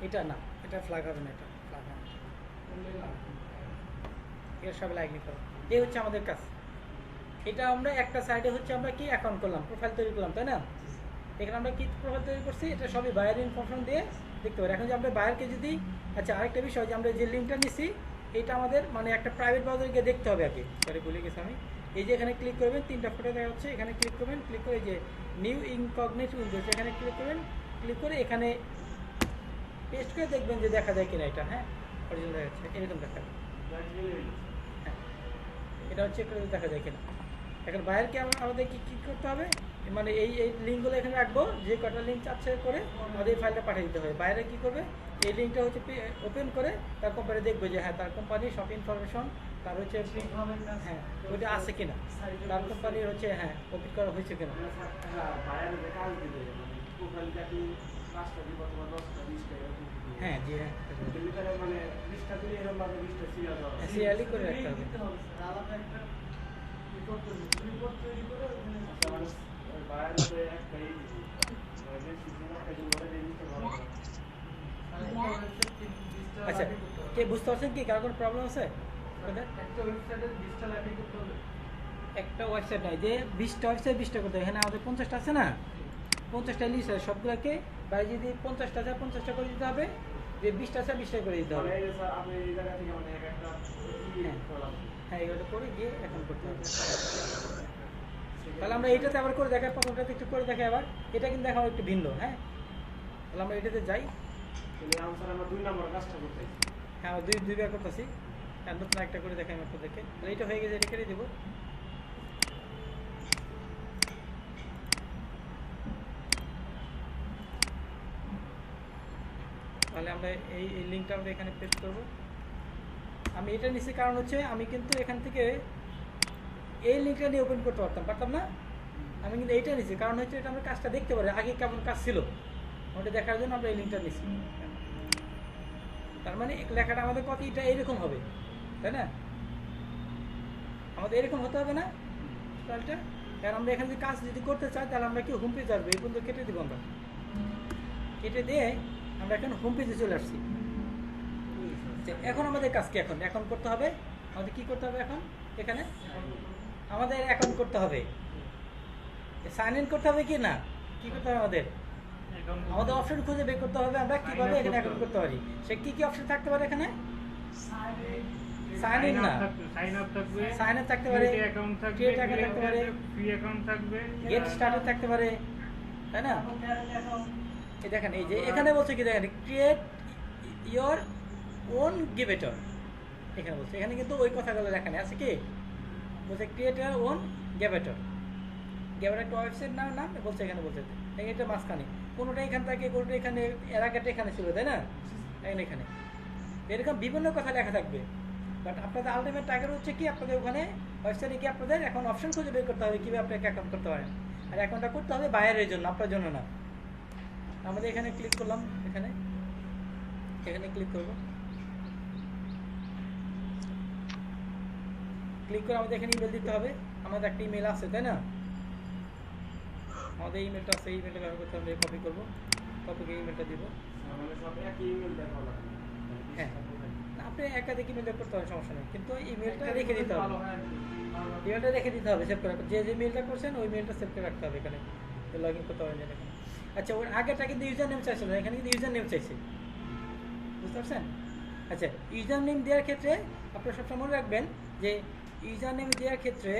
এটা না, এটা ফ্ল্যাগ হবে না, এটা ফ্ল্যাগ হবে না, এর সব লাইক নিতে হবে। এই হচ্ছে আমাদের কাজ। এটা আমরা একটা সাইডে হচ্ছে আমরা কি অ্যাকাউন্ট করলাম, প্রোফাইল তৈরি করলাম, তাই না? এখানে আমরা কি প্রোফাইল তৈরি করছি, এটা সবই বায়ার ইনফরমেশন দিয়ে দেখতে পারি। এখন যে আমরা বায়ারকে যদি, আচ্ছা আরেকটা বিষয় যে আমরা যে লিঙ্কটা নিছি এটা আমাদের মানে একটা প্রাইভেট ব্রাউজারকে দেখতে হবে আগে, সরি ভুলে গেছি আমি। এই যে এখানে ক্লিক করবেন, তিনটা ফটো দেখা যাচ্ছে, এখানে ক্লিক করবেন, ক্লিক করে এই যে নিউ ইনকগনিট উইন্ডোজ এখানে ক্লিক করবেন, ক্লিক করে এখানে পেস্ট করে দেখবেন যে দেখা যায় কিনা এটা। হ্যাঁ, অরিজিনাল দেখা যাচ্ছে, এরকম দেখাবে। হ্যাঁ, এটা হচ্ছে একটু দেখা যায় কিনা। এখন বাইরেকে আমাদের কি করতে হবে, মানে এই লিঙ্কগুলো এখানে রাখবো, যে কটা লিঙ্ক চাচ্ছে করে আমাদের এই ফাইলটা পাঠিয়ে দিতে হবে। বাইরে কি করবে, এই লিঙ্কটা হচ্ছে ওপেন করে তার কোম্পানি দেখবে যে হ্যাঁ তার কোম্পানির সব ইনফরমেশন, তার হচ্ছে হ্যাঁ ওইটা আছে কিনা, তার কোম্পানির হচ্ছে হ্যাঁ ওপেন করা হয়েছে কিনা। হ্যাঁ জি হ্যাঁ সিরিয়ালি করে রাখতে হবে। আচ্ছা কে বুঝতে পারছেন কি কার কোনো প্রবলেম আছে? একটা ওয়েবসাইট নয়, যে 20টা ওয়েবসাইট 20টা করতে হবে। এখানে আমাদের 50টা আছে না, 50টা লিস্ট আছে, সবগুলোকে বাইরে যদি 50টা আছে 50টা করে দিতে হবে, যে 20টা আছে 20টা করে দিতে হবে। হ্যাঁ এগুলো করে গিয়ে এখন করতে হবে। তাহলে আমরা এইটাতে আবার করে দেখাই, প্রথমটাতে একটু করে দেখাই আবার, এটা কিন্তু এখন একটু ভিন্ন। হ্যাঁ তাহলে আমরা এটাতে যাই। হ্যাঁ আমরা দুইবার করতেছি, নতুন একটা করে দেখাই আমরা দেখে। তাহলে এটা হয়ে গেছে, এটা কেটে দেবো। তাহলে আমরা এই লিঙ্কটা আমরা এখানে পেস্ট করব। আমি এটা নিচ্ছি কারণ হচ্ছে আমি কিন্তু এখান থেকে এই লিঙ্কটা নিয়ে ওপেন করতে পারতাম না, আমি কিন্তু এইটা নিচ্ছি কারণ হচ্ছে এটা আমরা কাজটা দেখতে পারি আগে কেমন কাজ ছিল, ওটা দেখার জন্য আমরা এই লিঙ্কটা নিচ্ছি। তার মানে লেখাটা আমাদের কত এটা এরকম হবে, তাই না? আমাদের এরকম হতে হবে না স্টাইলটা। কারণ আমরা এখানে যদি কাজ যদি করতে চাই তাহলে আমরা কি হোম পেজ আসবো, এই পর্যন্ত কেটে দিব। আমরা কেটে দিয়ে আমরা এখন হোম পেজে চলে আসছি। এখন আমাদের কাজ কি এখন করতে হবে, আমাদের কি করতে হবে এখন এখানে আমাদের অ্যাকাউন্ট করতে হবে, সাইন ইন করতে হবে কি না, কি করতে হবে আমাদের অপশন খুঁজে বের করতে হবে আমরা কিভাবে এখানে অ্যাকাউন্ট করতে পারি। সে কি অপশন থাকতে পারে এখানে? সাইন ইন না, সাইন আপ থাকবে, সাইন আপ থাকতে পারে, ক্রিয়েট অ্যাকাউন্ট থাকবে, ক্রিয়েট অ্যাকাউন্ট থাকতে পারে, ফ্রি অ্যাকাউন্ট থাকবে, গেট স্টার্টেড থাকতে পারে, তাই না? এই দেখেন এই যে এখানে বলছে কি দেখেন ক্রিয়েট ইওর ওন গিভেটর, এখানে বলছে, এখানে কিন্তু ওই কথাগুলো এখানে আছে কি বলছে ক্রিয়েট ইওর ওন গিভেটর। গিভেটর একটা ওয়েবসাইট নাম বলছে, এখানে বলছে এটা মাঝখানে কোনোটা এখান থেকে কোনোটা এখানে, এর আগেটা এখানে ছিল, তাই না? এখানে এরকম বিভিন্ন কথা লেখা থাকবে। বাট আপনাদের আলটিমেট টার্গেট হচ্ছে কি আপনাদের ওখানে ওয়েবসাইটে কি আপনাদের এখন অপশন খুঁজে বের করতে হবে কীভাবে আপনাকে অ্যাকাউন্ট করতে পারেন। আর অ্যাকাউন্টটা করতে হবে বাইরের জন্য, আপনার জন্য না। আমাদের এখানে ক্লিক করলাম, এখানে ক্লিক করব, ক্লিক করে আমাদের এখানে ইমেল দিতে হবে। আমাদের একটা ইমেল আছে, তাই না? আমাদের ইমেলটা আছে, ইমেলটা ব্যবহার করতে হবে। কপি করবো, কপি করে ইমেলটা দিব। হ্যাঁ আপনি একাধিক ইমেল করতে হবে, সমস্যা নেই, কিন্তু ইমেলটা রেখে দিতে হবে, ইমেলটা রেখে দিতে হবে সেভ করে। যে মেলটা করছেন ওই মেলটা সেভ করে রাখতে হবে এখানে, লগ ইন করতে হবে এখানে। আচ্ছা ওর আগেটা কিন্তু ইউজার নেম চাইছিল, এখানে কিন্তু ইউজার নেম চাইছে, বুঝতে পারছেন? আচ্ছা ইউজার নেম দেওয়ার ক্ষেত্রে আপনারা সবসময় মনে রাখবেন যে ইউজার নেম দেওয়ার ক্ষেত্রে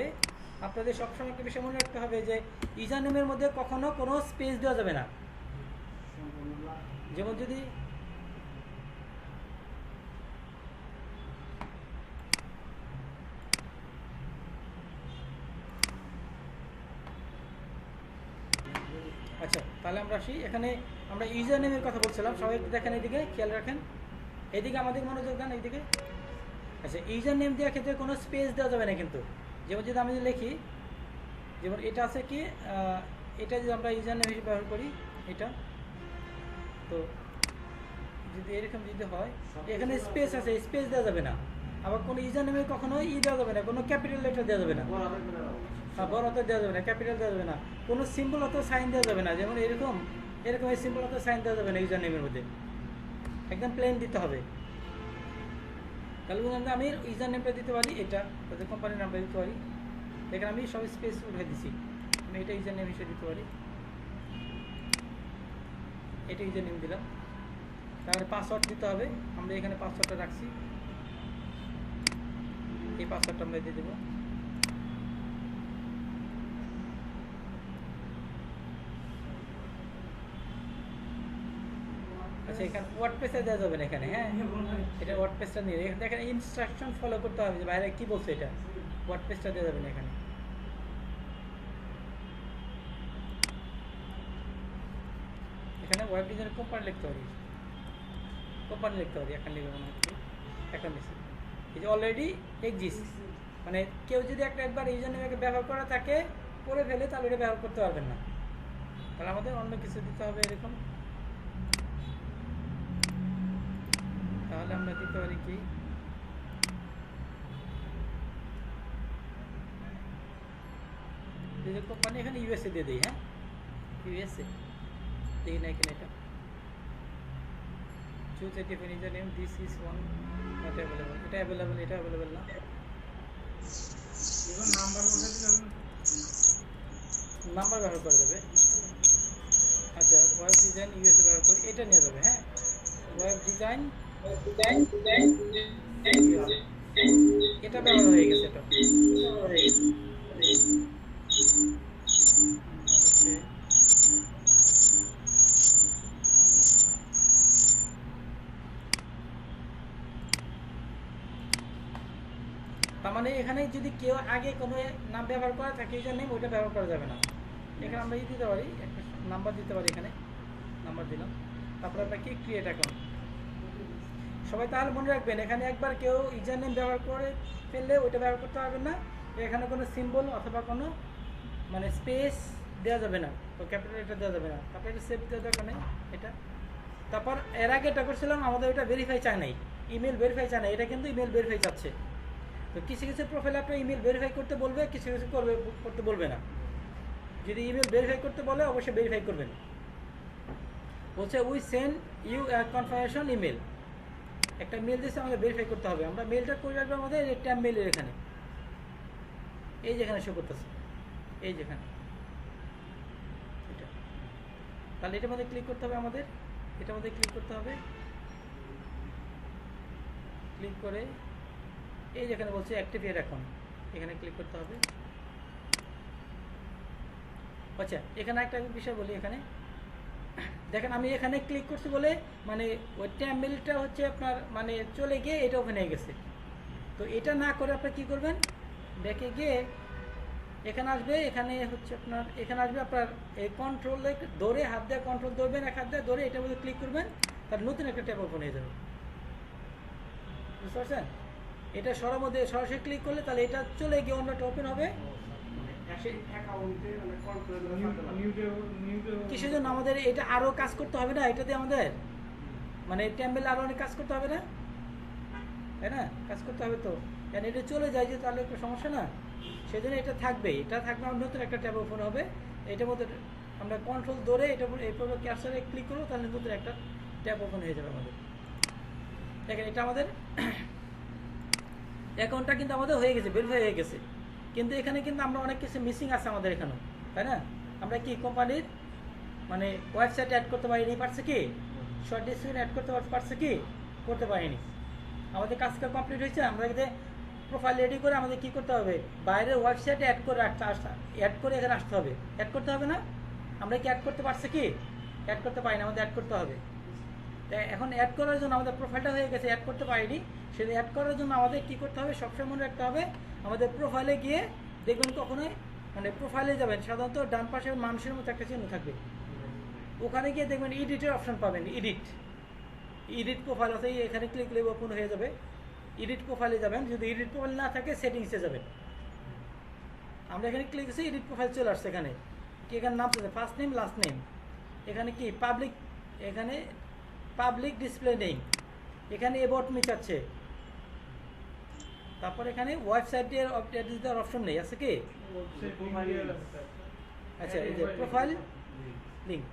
আপনাদের সবসময় একটা বিষয় মনে রাখতে হবে যে ইউজার নেমের মধ্যে কখনো কোনো স্পেস দেওয়া যাবে না। যেমন যদি আচ্ছা তাহলে আমরা আসি, এখানে আমরা ইউজার নেমের কথা বলছিলাম, সবাই দেখেন এদিকে খেয়াল রাখেন, এদিকে আমাদের মনোযোগ দেন এইদিকে। আচ্ছা ইউজার নেম দেওয়ার ক্ষেত্রে কোনো স্পেস দেওয়া যাবে না কিন্তু। যেমন যদি আমি লিখি, যেমন এটা আছে কি এটা যদি আমরা ইউজার নেম হিসেবে ব্যবহার করি, এটা তো যদি এরকম যদি হয় এখানে স্পেস আছে, স্পেস দেওয়া যাবে না। আবার কোনো ইউজার নেমে কখনো দেওয়া যাবে না, কোনো ক্যাপিটাল লেটার দেওয়া যাবে না, বড় হাতে দেওয়া যাবে না, ক্যাপিটাল দেওয়া যাবে না, কোনো সিম্বল অত সাইন দেওয়া যাবে না। যেমন এরকম এই সিম্বল অত সাইন দেওয়া যাবে না ইউজার নেমের মধ্যে, একদম প্লেন দিতে হবে। তাহলে আমি ইউজার নেমটা দিতে পারি, এটা তাদের কোম্পানির নামটা দিতে পারি, এখানে আমি সব স্পেস উঠে দিছি, আমি এটা ইউজার নেম হিসেবে দিতে পারি, এটা ইউজার নেম দিলাম। তাহলে পাসওয়ার্ড দিতে হবে, আমরা এখানে পাসওয়ার্ডটা রাখছি, এই পাসওয়ার্ডটা আমরা দিয়ে দেবো। আচ্ছা এখানে ওয়ার্ডপ্রেসে দেওয়া যাবে না এখানে, হ্যাঁ এটা ওয়ার্ডপ্রেসটা নিয়ে দেখেন ইনস্ট্রাকশন ফলো করতে হবে যে বাইরে কি বলছে, এটা ওয়ার্ডপ্রেসটা দেওয়া যাবে না এখানে। এখানে ওয়েব ডিজাইন কোম্পানি লিখতে পারি, কোম্পানি লিখতে পারি, এখন লিখবো না, এখন লিখছি। এই যে অলরেডি এক্সিস্ট, মানে কেউ যদি একবার ইউজার নেমকে ব্যবহার করা থাকে করে ফেলে তাহলে এটা ব্যবহার করতে পারবেন না, তাহলে আমাদের অন্য কিছু দিতে হবে এরকম। তাহলে আমরা দিতে পারি কি, কোম্পানি এখানে ইউএসএ দিয়ে দিই, হ্যাঁ ইউএসএ দিই না এখানে, এটা choose a definition name, this is one not available, এটা অ্যাভেলেবল, এটা অ্যাভেলেবল না, এখন নাম্বার বলে দিলে নাম্বার ব্যবহার করা যাবে। আচ্ছা ওয়েব ডিজাইন ইউএসএ ব্যবহার করি, এটা নিয়ে যাবে, হ্যাঁ ওয়েব ডিজাইন, এটা ব্যবহার হয়ে গেছে, এটা তার মানে এখানে যদি কেউ আগে কোনো নাম ব্যবহার করা থাকে এই জন্য ওইটা ব্যবহার করা যাবে না। এখানে আমরা দিতে পারি, একটা নাম্বার দিতে পারি, এখানে নাম্বার দিলাম, তারপরে আমরা কি ক্রিয়েট অ্যাকাউন্ট। সবাই তাহলে মনে রাখবেন এখানে একবার কেউ ইউজার নেম ব্যবহার করে ফেললে ওইটা ব্যবহার করতে পারবেন না, এখানে কোনো সিম্বল অথবা কোনো মানে স্পেস দেওয়া যাবে না, তো ক্যাপিটাল এটা দেওয়া যাবে না, তারপরে এটা সেভ দেওয়া দরকার নেই এটা। তারপর এর আগে এটা করছিলাম আমাদের ওইটা ভেরিফাই চায় নাই, ইমেল ভেরিফাই চায় না, এটা কিন্তু ইমেল ভেরিফাই চাচ্ছে। তো কিছু কিছু প্রোফাইলে আপনার ইমেল ভেরিফাই করতে বলবে, কিছু কিছু করতে বলবে না। যদি ইমেল ভেরিফাই করতে বলে অবশ্যই ভেরিফাই করবেন। বলছে we send you confirmation email, একটা মেল দিয়েছে আমাদের ভেরিফাই করতে হবে, আমরা মেলটা করে রাখবো আমাদের এই ট্যাব মেলের এখানে, এই যেখানে শো করতেছে, এই যেখানে এটা, তাহলে এটার মধ্যে ক্লিক করতে হবে আমাদের, এটার মধ্যে ক্লিক করতে হবে, ক্লিক করে এই যেখানে বলছে অ্যাক্টিভ ইয়ার অ্যাকাউন্ট, এখানে ক্লিক করতে হবে। আচ্ছা এখানে একটা বিষয় বলি, এখানে দেখেন আমি এখানে ক্লিক করছি বলে মানে ওই ট্যাম্বেলটা হচ্ছে আপনার মানে চলে গিয়ে এটা ওখানে গেছে। তো এটা না করে আপনি কি করবেন, ব্যাকে গিয়ে এখানে আসবে, এখানে হচ্ছে আপনার এখানে আসবে আপনার এই কন্ট্রোল ধরে হাত দিয়ে কন্ট্রোল ধরবেন, এক হাত দিয়ে ধরে এটার মধ্যে ক্লিক করবেন, তার নতুন একটা ট্যাব ওপেন হয়ে যাবে, বুঝতে পারছেন? এটা সরাসরি ক্লিক করলে তাহলে এটা চলে গিয়ে অন্যটা ওপেন হবে। কিসের জন্য আমাদের এটা আরো কাজ করতে হবে না, এটাতে আমাদের মানে ট্যাম্বেল আরো অনেক কাজ করতে হবে না, তাই না? কাজ করতে হবে তো, কারণ এটা চলে যায় যে তাহলে একটা সমস্যা না, সেই জন্য এটা থাকবে, এটা থাকবে, আমার নতুন একটা ট্যাব ওপেন হবে, এটার মধ্যে আমরা কন্ট্রোল ধরে এটা এইভাবে ক্যাপচারে ক্লিক করবো, তাহলে নতুন একটা ট্যাব ওপেন হয়ে যাবে আমাদের। দেখেন এটা আমাদের অ্যাকাউন্টটা কিন্তু আমাদের হয়ে গেছে, ভেরিফাই হয়ে গেছে, কিন্তু এখানে কিন্তু আমরা অনেক কিছু মিসিং আছে আমাদের এখানেও, তাই না? আমরা কি কোম্পানির মানে ওয়েবসাইট অ্যাড করতে পারিনি, পারছে কি শর্ট ডিসক্রিপশন অ্যাড করতে পারছে কি, করতে পারিনি। আমাদের কাজটা কমপ্লিট হয়েছে, আমরা যদি প্রোফাইল রেডি করে আমাদের কি করতে হবে, বাইরের ওয়েবসাইটে অ্যাড করে অ্যাড করে এখানে আসতে হবে, অ্যাড করতে হবে না? আমরা কি অ্যাড করতে পারছে কি, অ্যাড করতে পারি না, আমাদের অ্যাড করতে হবে। এখন অ্যাড করার জন্য আমাদের প্রোফাইলটা হয়ে গেছে, অ্যাড করতে পারিনি, সেটা অ্যাড করার জন্য আমাদের কি করতে হবে, সবসময় মনে রাখতে হবে আমাদের প্রোফাইলে গিয়ে দেখবেন কখনোই মানে প্রোফাইলে যাবেন সাধারণত ডান পাশে মানুষের মতো একটা চিহ্ন থাকবে, ওখানে গিয়ে দেখবেন এডিটের অপশন পাবেন, এডিট প্রোফাইল আছে, এখানে ক্লিক করলে ওপেন হয়ে যাবে, এডিট প্রোফাইলে যাবেন, যদি এডিট প্রোফাইল না থাকে সেটিংসে যাবেন, আমরা এখানে ক্লিক করছি এডিট প্রোফাইল চলে আসছে, এখানে কি এখানে নাম চলছে ফার্স্ট নেম লাস্ট নেম, এখানে কি পাবলিক, এখানে পাবলিক ডিসপ্লে নেই, এখানে অ্যাবাউট মি চাচ্ছে, তারপর এখানে ওয়েবসাইটের দেওয়ার অপশন নেই, আছে কি? আচ্ছা এই যে প্রোফাইল লিঙ্ক,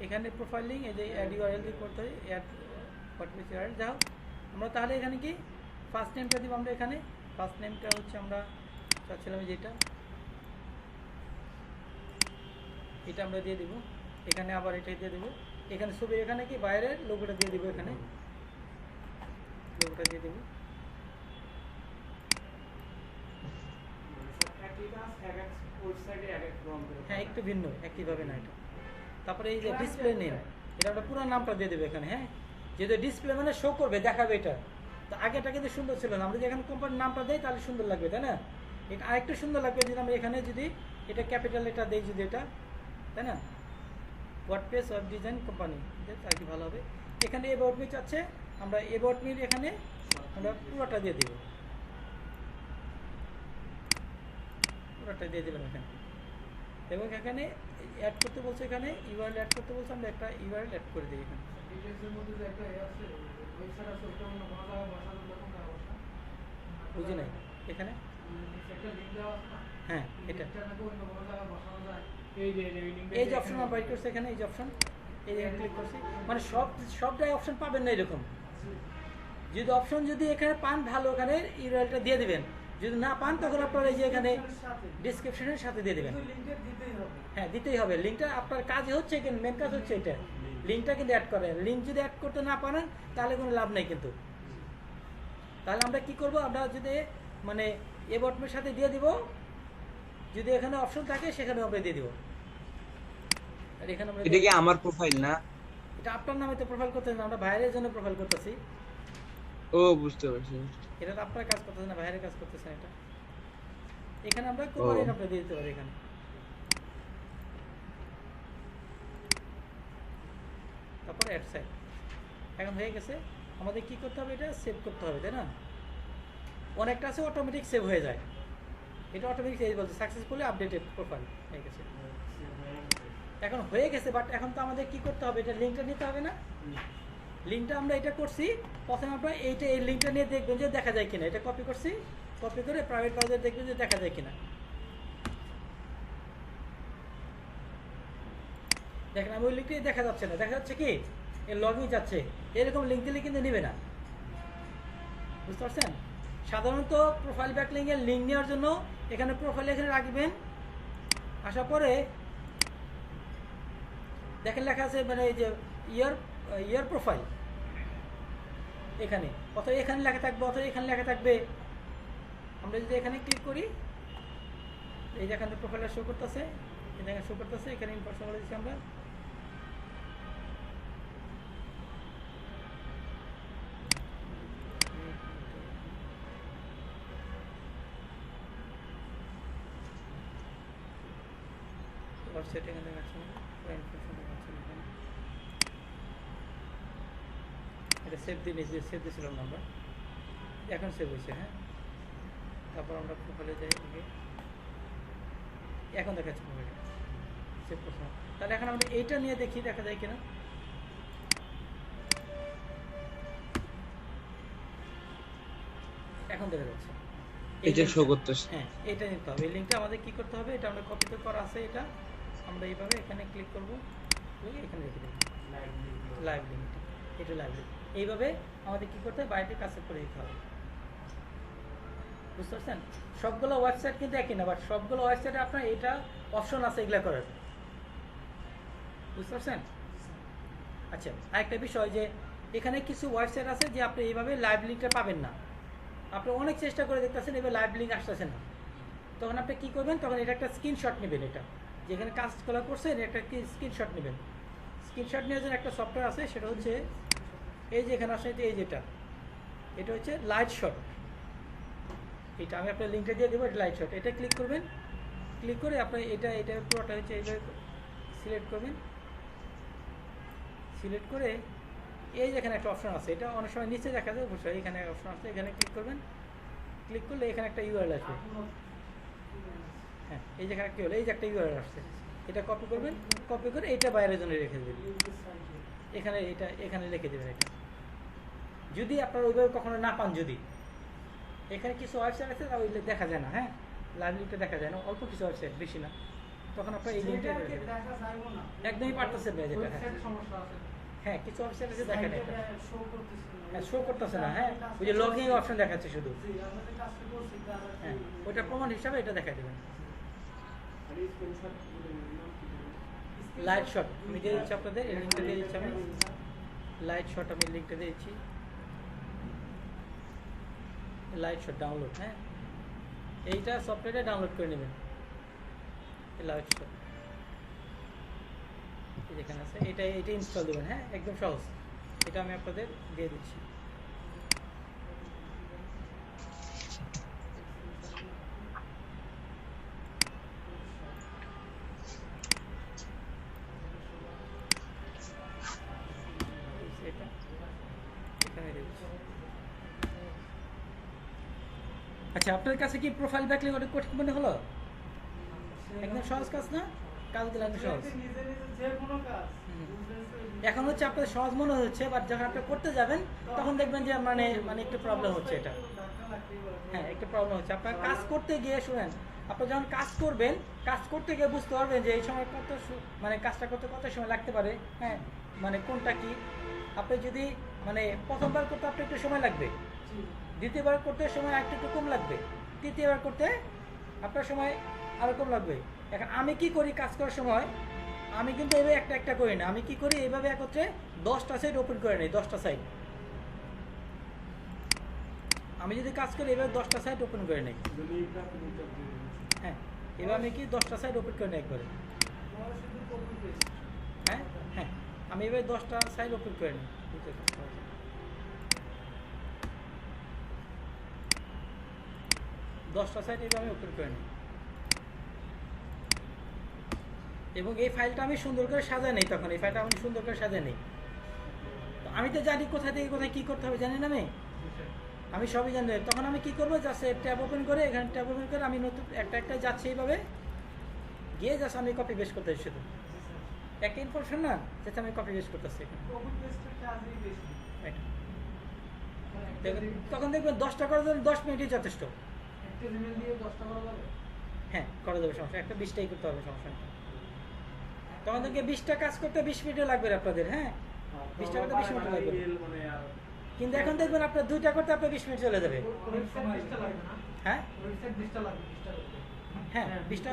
এখানে প্রোফাইল লিঙ্ক, এই যে অ্যাড ইউআরএল দিয়ে করতে হয়, অ্যাড হোয়াটস ইউআরএল, যাও আমরা তাহলে এখানে কি ফার্স্ট নেমটা দিব, আমরা এখানে ফার্স্ট নেমটা হচ্ছে আমরা চাচ্ছিলাম যেটা, এটা আমরা দিয়ে দিব, এখানে আবার এটাই দিয়ে দেবো, এখানে ছবি, এখানে কি বাইরের লোগোটা দিয়ে দিব, এখানে লোগোটা দিয়ে দেবো, হ্যাঁ একটু ভিন্ন, একইভাবে না এটা। তারপরে এই যে ডিসপ্লে নেম, এটা আমরা পুরো নামটা দিয়ে দেবো এখানে, হ্যাঁ যেহেতু ডিসপ্লে মানে শো করবে, দেখাবে এটা, তো আগেটা কিন্তু সুন্দর ছিল না, আমরা যদি এখানে কোম্পানির নামটা দেই তাহলে সুন্দর লাগবে, তাই না? এটা আরেকটু সুন্দর লাগবে যদি আমরা এখানে যদি এটা ক্যাপিটাল এটা দেই, যদি এটা, তাই না? ওয়ার্ডপ্রেস ওয়েব ডিজাইন কোম্পানি, আর কি ভালো হবে। এখানে অ্যাবাউট মি আছে, আমরা অ্যাবাউট মির এখানে আমরা পুরোটা দিয়ে দিব, পুরোটা দিয়ে দেবেন এখানে। এবং এখানে অ্যাড করতে বলছে, এখানে ইউআরএল অ্যাড করতে বলছে, আমরা একটা ইউআরএল অ্যাড করে দিই এখানে। বুঝি নাই এখানে, হ্যাঁ এটা এই যে অপশন আমরা বাইর করছি এখানে, এই যে অপশন, এই জায়গায় ক্লিক করছি, মানে সবটাই অপশন পাবেন না এরকম। যদি অপশন যদি এখানে পান ভালো, ওখানে ইউআরএলটা দিয়ে দিবেন, যদি না পান তখন আপনার এই যে এখানে ডেসক্রিপশনের সাথে দিয়ে দেবেন। হ্যাঁ দিতেই হবে লিঙ্কটা, আপনার কাজ হচ্ছে কিন্তু মেন কাজ হচ্ছে এটা, লিঙ্কটা কিন্তু অ্যাড করেন। লিঙ্ক যদি অ্যাড করতে না পারেন তাহলে কোনো লাভ নেই কিন্তু। তাহলে আমরা কি করব, আমরা যদি মানে এ বটমের সাথে দিয়ে দিব, যদি এখানে অপশন থাকে সেখানে আমরা দিয়ে দিব। আর এখানে আমরা এটা কি আমার প্রোফাইল না? এটা আপনার নামে তো প্রোফাইল করতেছেন, আমরা বাইরের জন্য প্রোফাইল করতেছি। ও বুঝতে পারছি। এটা তো আপনার কাজ করতেছেন না, বাইরের কাজ করতেছেন এটা। এখানে আমরা কোম্পানির নামটা দিয়ে দিতে পারি এখানে। তারপর অ্যাড সাইট এখন হয়ে গেছে। আমাদের কি করতে হবে, এটা সেভ করতে হবে, তাই না? অনেকটা আছে অটোমেটিক সেভ হয়ে যায়, এটা অটোমেটিক সেভ বলছে সাকসেসফুলি আপডেটেড প্রোফাইল হয়ে গেছে। এখন হয়ে গেছে, বাট এখন তো আমাদের কি করতে হবে, এটা লিঙ্কটা নিতে হবে না? লিঙ্কটা আমরা এটা করছি, প্রথমে আমরা এইটা এই লিঙ্কটা নিয়ে দেখবেন যে দেখা যায় কিনা। এটা কপি করছি, কপি করে প্রাইভেট ব্রাউজারে দেখবেন যে দেখা যায় কিনা। দেখেন আমি ওই লিঙ্কটাই দেখা যাচ্ছে না, দেখা যাচ্ছে কি এর লগইন যাচ্ছে, এরকম লিঙ্ক দিলে কিন্তু নেবে না, বুঝতে পারছেন? সাধারণত প্রোফাইল ব্যাকলিংয়ের লিঙ্ক নেওয়ার জন্য এখানে প্রোফাইল এখানে রাখবেন, আসার পরে দেখেন লেখা আছে মানে এই যে ইয়ার প্রোফাইল এখানে, অথবা এখানে লেখা থাকবে, অথবা এখানে লেখা থাকবে। আমরা যদি এখানে ক্লিক করি, এই যে এখানে প্রোফাইলটা শো করতেছে, এই জায়গায় শো করতেছে, এখানে ইনফরমেশন বলে দিচ্ছি আমরা। সেটিং দেখাচ্ছে না, ইনফরমেশন দেখাচ্ছে না এখানে। এটা সেভ সেভ দিয়েছিলাম আমরা, এখন সেভ হয়েছে। হ্যাঁ, তারপর আমরা প্রোফাইলে যাই, এখন দেখাচ্ছে প্রোফাইলটা সেভ করছিলাম। তাহলে এখন আমরা এইটা নিয়ে দেখি দেখা যায় কিনা। এখন দেখা যাচ্ছে এটা শো করতেছে। হ্যাঁ, এটা নিতে হবে। এই লিঙ্কটা আমাদের কি করতে হবে, এটা আমরা কপি করা আছে, এটা আমরা এইভাবে এখানে ক্লিক করব, এখানে রেখে দেবো লাইভ লিঙ্ক, এটা লাইভ লিঙ্ক। এইভাবে আমাদের কি করতে হবে, বাইরে কাছে করে দিতে হবে, বুঝতে পারছেন? সবগুলো ওয়েবসাইট কিন্তু একই না, বাট সবগুলো ওয়েবসাইটে আপনার এটা অপশন আছে এগুলা করার, বুঝতে পারছেন? আচ্ছা, আরেকটা বিষয় যে এখানে কিছু ওয়েবসাইট আছে যে আপনি এইভাবে লাইভ লিঙ্কটা পাবেন না, আপনি অনেক চেষ্টা করে দেখতেছেন এবার লাইভ লিঙ্ক আসতেছে না। তখন আপনি কি করবেন, তখন এটা একটা স্ক্রিনশট নেবেন, এটা যেখানে কাজগুলো করছেন একটা স্ক্রিনশট নেবেন। স্ক্রিনশট নেওয়ার জন্য একটা সফটওয়্যার আছে, সেটা হচ্ছে এই যে এখানে আসলে এই যেটা, এটা হচ্ছে লাইট শট। এটা আমি আপনার লিঙ্কটা দিয়ে দেবো, এটা লাইট শট। এটা ক্লিক করবেন, ক্লিক করে আপনি এটা পুরোটা হচ্ছে এইভাবে সিলেক্ট করবেন, সিলেক্ট করে এই যে এখানে একটা অপশন আছে, এটা অনেক সময় নিচে দেখা যায় অবশ্যই, এখানে অপশন আছে, এখানে ক্লিক করবেন। ক্লিক করলে এখানে একটা ইউআরএল আসবে। হ্যাঁ, এই যেখানে কি হলো, এই যে একটা ইউআরএল আসছে, এটা কপি করবেন, কপি করে এটা বাইরের জন্য রেখে দেবেন, এখানে এখানে লিখে দেবেন। এটা যদি আপনারা ওইভাবে কখনো না পান, যদি এখানে কিছু ওয়েবসাইট আছে ওই দেখা যায় না, হ্যাঁ লাইভ লিঙ্কটা দেখা যায় না, অল্প কিছু ওয়েবসাইট, বেশি না, তখন আপনার এই লিঙ্কটা একদমই পারতেছেন না যেটা। হ্যাঁ, কিছু ওয়েবসাইট আছে দেখা যায়, হ্যাঁ শো করতেছে না। হ্যাঁ, ওই যে লগইন অপশন দেখাচ্ছে শুধু, হ্যাঁ ওইটা প্রমাণ হিসাবে এটা দেখা দেবেন। লাইট শট আমি দিয়ে দিচ্ছি আপনাদের, এই লিঙ্কটা দিয়ে দিচ্ছি আমি, লাইট শট আমি লিঙ্কটা দিয়েছি, লাইট শট ডাউনলোড। হ্যাঁ, এইটা সফটওয়্যারটা ডাউনলোড করে নেবেন, লাইট শট যেখানে আছে এটা ইনস্টল দেবেন। হ্যাঁ, একদম সহজ, এটা আমি আপনাদের দিয়ে দিচ্ছি। আচ্ছা, আপনার কাছে কি প্রোফাইল ব্যাকলিং ওটা কঠিন মনে হলো? একদম সহজ কাজ না? কাজগুলো একদম সহজ। এখন হচ্ছে আপনার সহজ মনে হচ্ছে, বাট যখন আপনি করতে যাবেন তখন দেখবেন যে মানে মানে একটু প্রবলেম হচ্ছে এটা। হ্যাঁ, একটু প্রবলেম হচ্ছে। আপনার কাজ করতে গিয়ে শুনেন, আপনি যখন কাজ করবেন, কাজ করতে গিয়ে বুঝতে পারবেন যে এই সময় মানে কাজটা করতে কত সময় লাগতে পারে। হ্যাঁ, মানে কোনটা কি। আপনি যদি মানে প্রথমবার করতে আপনার একটু সময় লাগবে, দ্বিতীয়বার করতে সময় একটু কম লাগবে, তৃতীয়বার করতে আপনার সময় আরও কম লাগবে। এখন আমি কি করি কাজ করার সময়, আমি কিন্তু এইভাবে একটা একটা করি না, আমি কি করি এইভাবে একত্রে 10টা সাইড ওপেন করে নিই। 10টা সাইড আমি যদি কাজ করি এভাবে 10টা সাইড ওপেন করে নিই। হ্যাঁ, এবার আমি কি 10টা সাইড ওপেন করে নিই একবারে। হ্যাঁ হ্যাঁ, আমি এবার 10টা সাইড ওপেন করে নিই। 10টা সাইড এবার আমি ওপেন করে নিই এবং এই ফাইলটা আমি সুন্দর করে সাজাই নেই। তখন এই ফাইলটা আমি সুন্দর করে সাজাই নেই। তো আমি তো জানি কোথায় থেকে কোথায় কী করতে হবে, জানি না আমি সবই জানি। তখন আমি কি করবো, জাস্ট ট্যাব ওপেন করে, এখানে ট্যাব ওপেন করে আমি নতুন একটা একটা যাচ্ছি এইভাবে গিয়ে জাস্ট আমি কপি পেস্ট করতে শুধু একটা ইনফরমেশন না, যাতে আমি কপি পেস্ট করতেছি এখানে। তখন দেখবেন 10টা করার জন্য 10 মিনিটই যথেষ্ট। হ্যাঁ, করা যাবে, সমস্যা একটা 20টাই করতে হবে, সমস্যা নেই। তখন থেকে 20টা কাজ করতে 20 মিনিটও লাগবে আপনাদের। হ্যাঁ, 20টা করতে 20 মিনিট লাগবে, কিন্তু এখন দেখবেন আপনার 2টা করতে আপনার 20 মিনিট চলে যাবে। হ্যাঁ হ্যাঁ, 20টা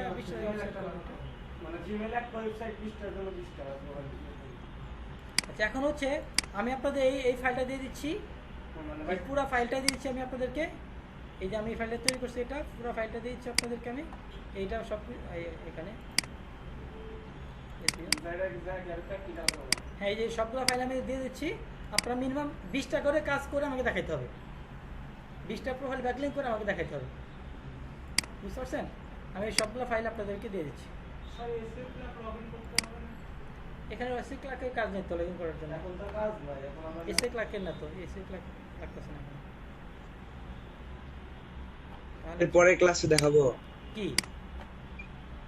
আচ্ছা, এখন হচ্ছে আমি আপনাদের এই ফাইলটা দিয়ে দিচ্ছি, এই পুরো ফাইলটা দিয়ে দিচ্ছি আমি আপনাদেরকে। এই যে আমি এই ফাইলটা তৈরি করছি, এটা পুরো ফাইলটা দিয়ে দিচ্ছি আপনাদেরকে আমি। এইটা সব এখানে হ্যাঁ, এই যে সবগুলো ফাইল আমি দিয়ে দিচ্ছি। আপনারা মিনিমাম 20টা করে কাজ করে আমাকে দেখাইতে হবে, 20টা প্রোফাইল ব্যাকলিং করে আমাকে দেখাইতে হবে, বুঝতে পারছেন? আমি এই সবগুলো ফাইল আপনাদেরকে দিয়ে দিচ্ছি। এখানে এসি ক্লার্কের কাজ নেই তো লগইন করার জন্য। এসি ক্লার্কের না তো, এসি ক্লার্ক লাগতেছে না। পরে ক্লাসে দেখাবো কি?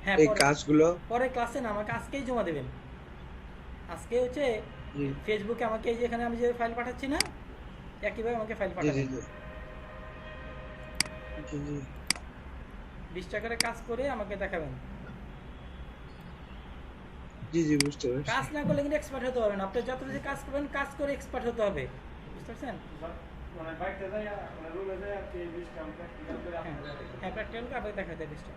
হ্যাঁ, এই কাজগুলো পরে ক্লাসে না, আমাকে আজকেই জমা দেবেন। আজকে হচ্ছে ফেসবুকে আমাকে এই যে এখানে আমি যে ফাইল পাঠাচ্ছি না, একইভাবে আমাকে ফাইল পাঠাবেন। 20টা করে কাজ করে আমাকে দেখাবেন। জি জি, বুঝতে পারছি। কাজ না করলে কিন্তু এক্সপার্ট হতে পারবেন। আপনি যত বেশি কাজ করবেন, কাজ করে এক্সপার্ট হতে হবে, বুঝতে পারছেন? হ্যাঁ, প্র্যাকটিক্যাল করে আপনাকে দেখাতে 20টা।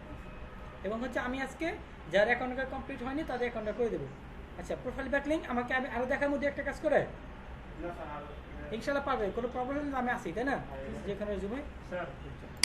এবং হচ্ছে আমি আজকে যার অ্যাকাউন্টটা কমপ্লিট হয়নি তাদের অ্যাকাউন্টটা করে দেবো। আচ্ছা, প্রোফাইল ব্যাকলিং আমাকে আমি আরও দেখার মধ্যে একটা কাজ করে ইনশাল্লাহ পারবে, কোনো প্রবলেম আমি আসি, তাই না? যেখানে রেজুমে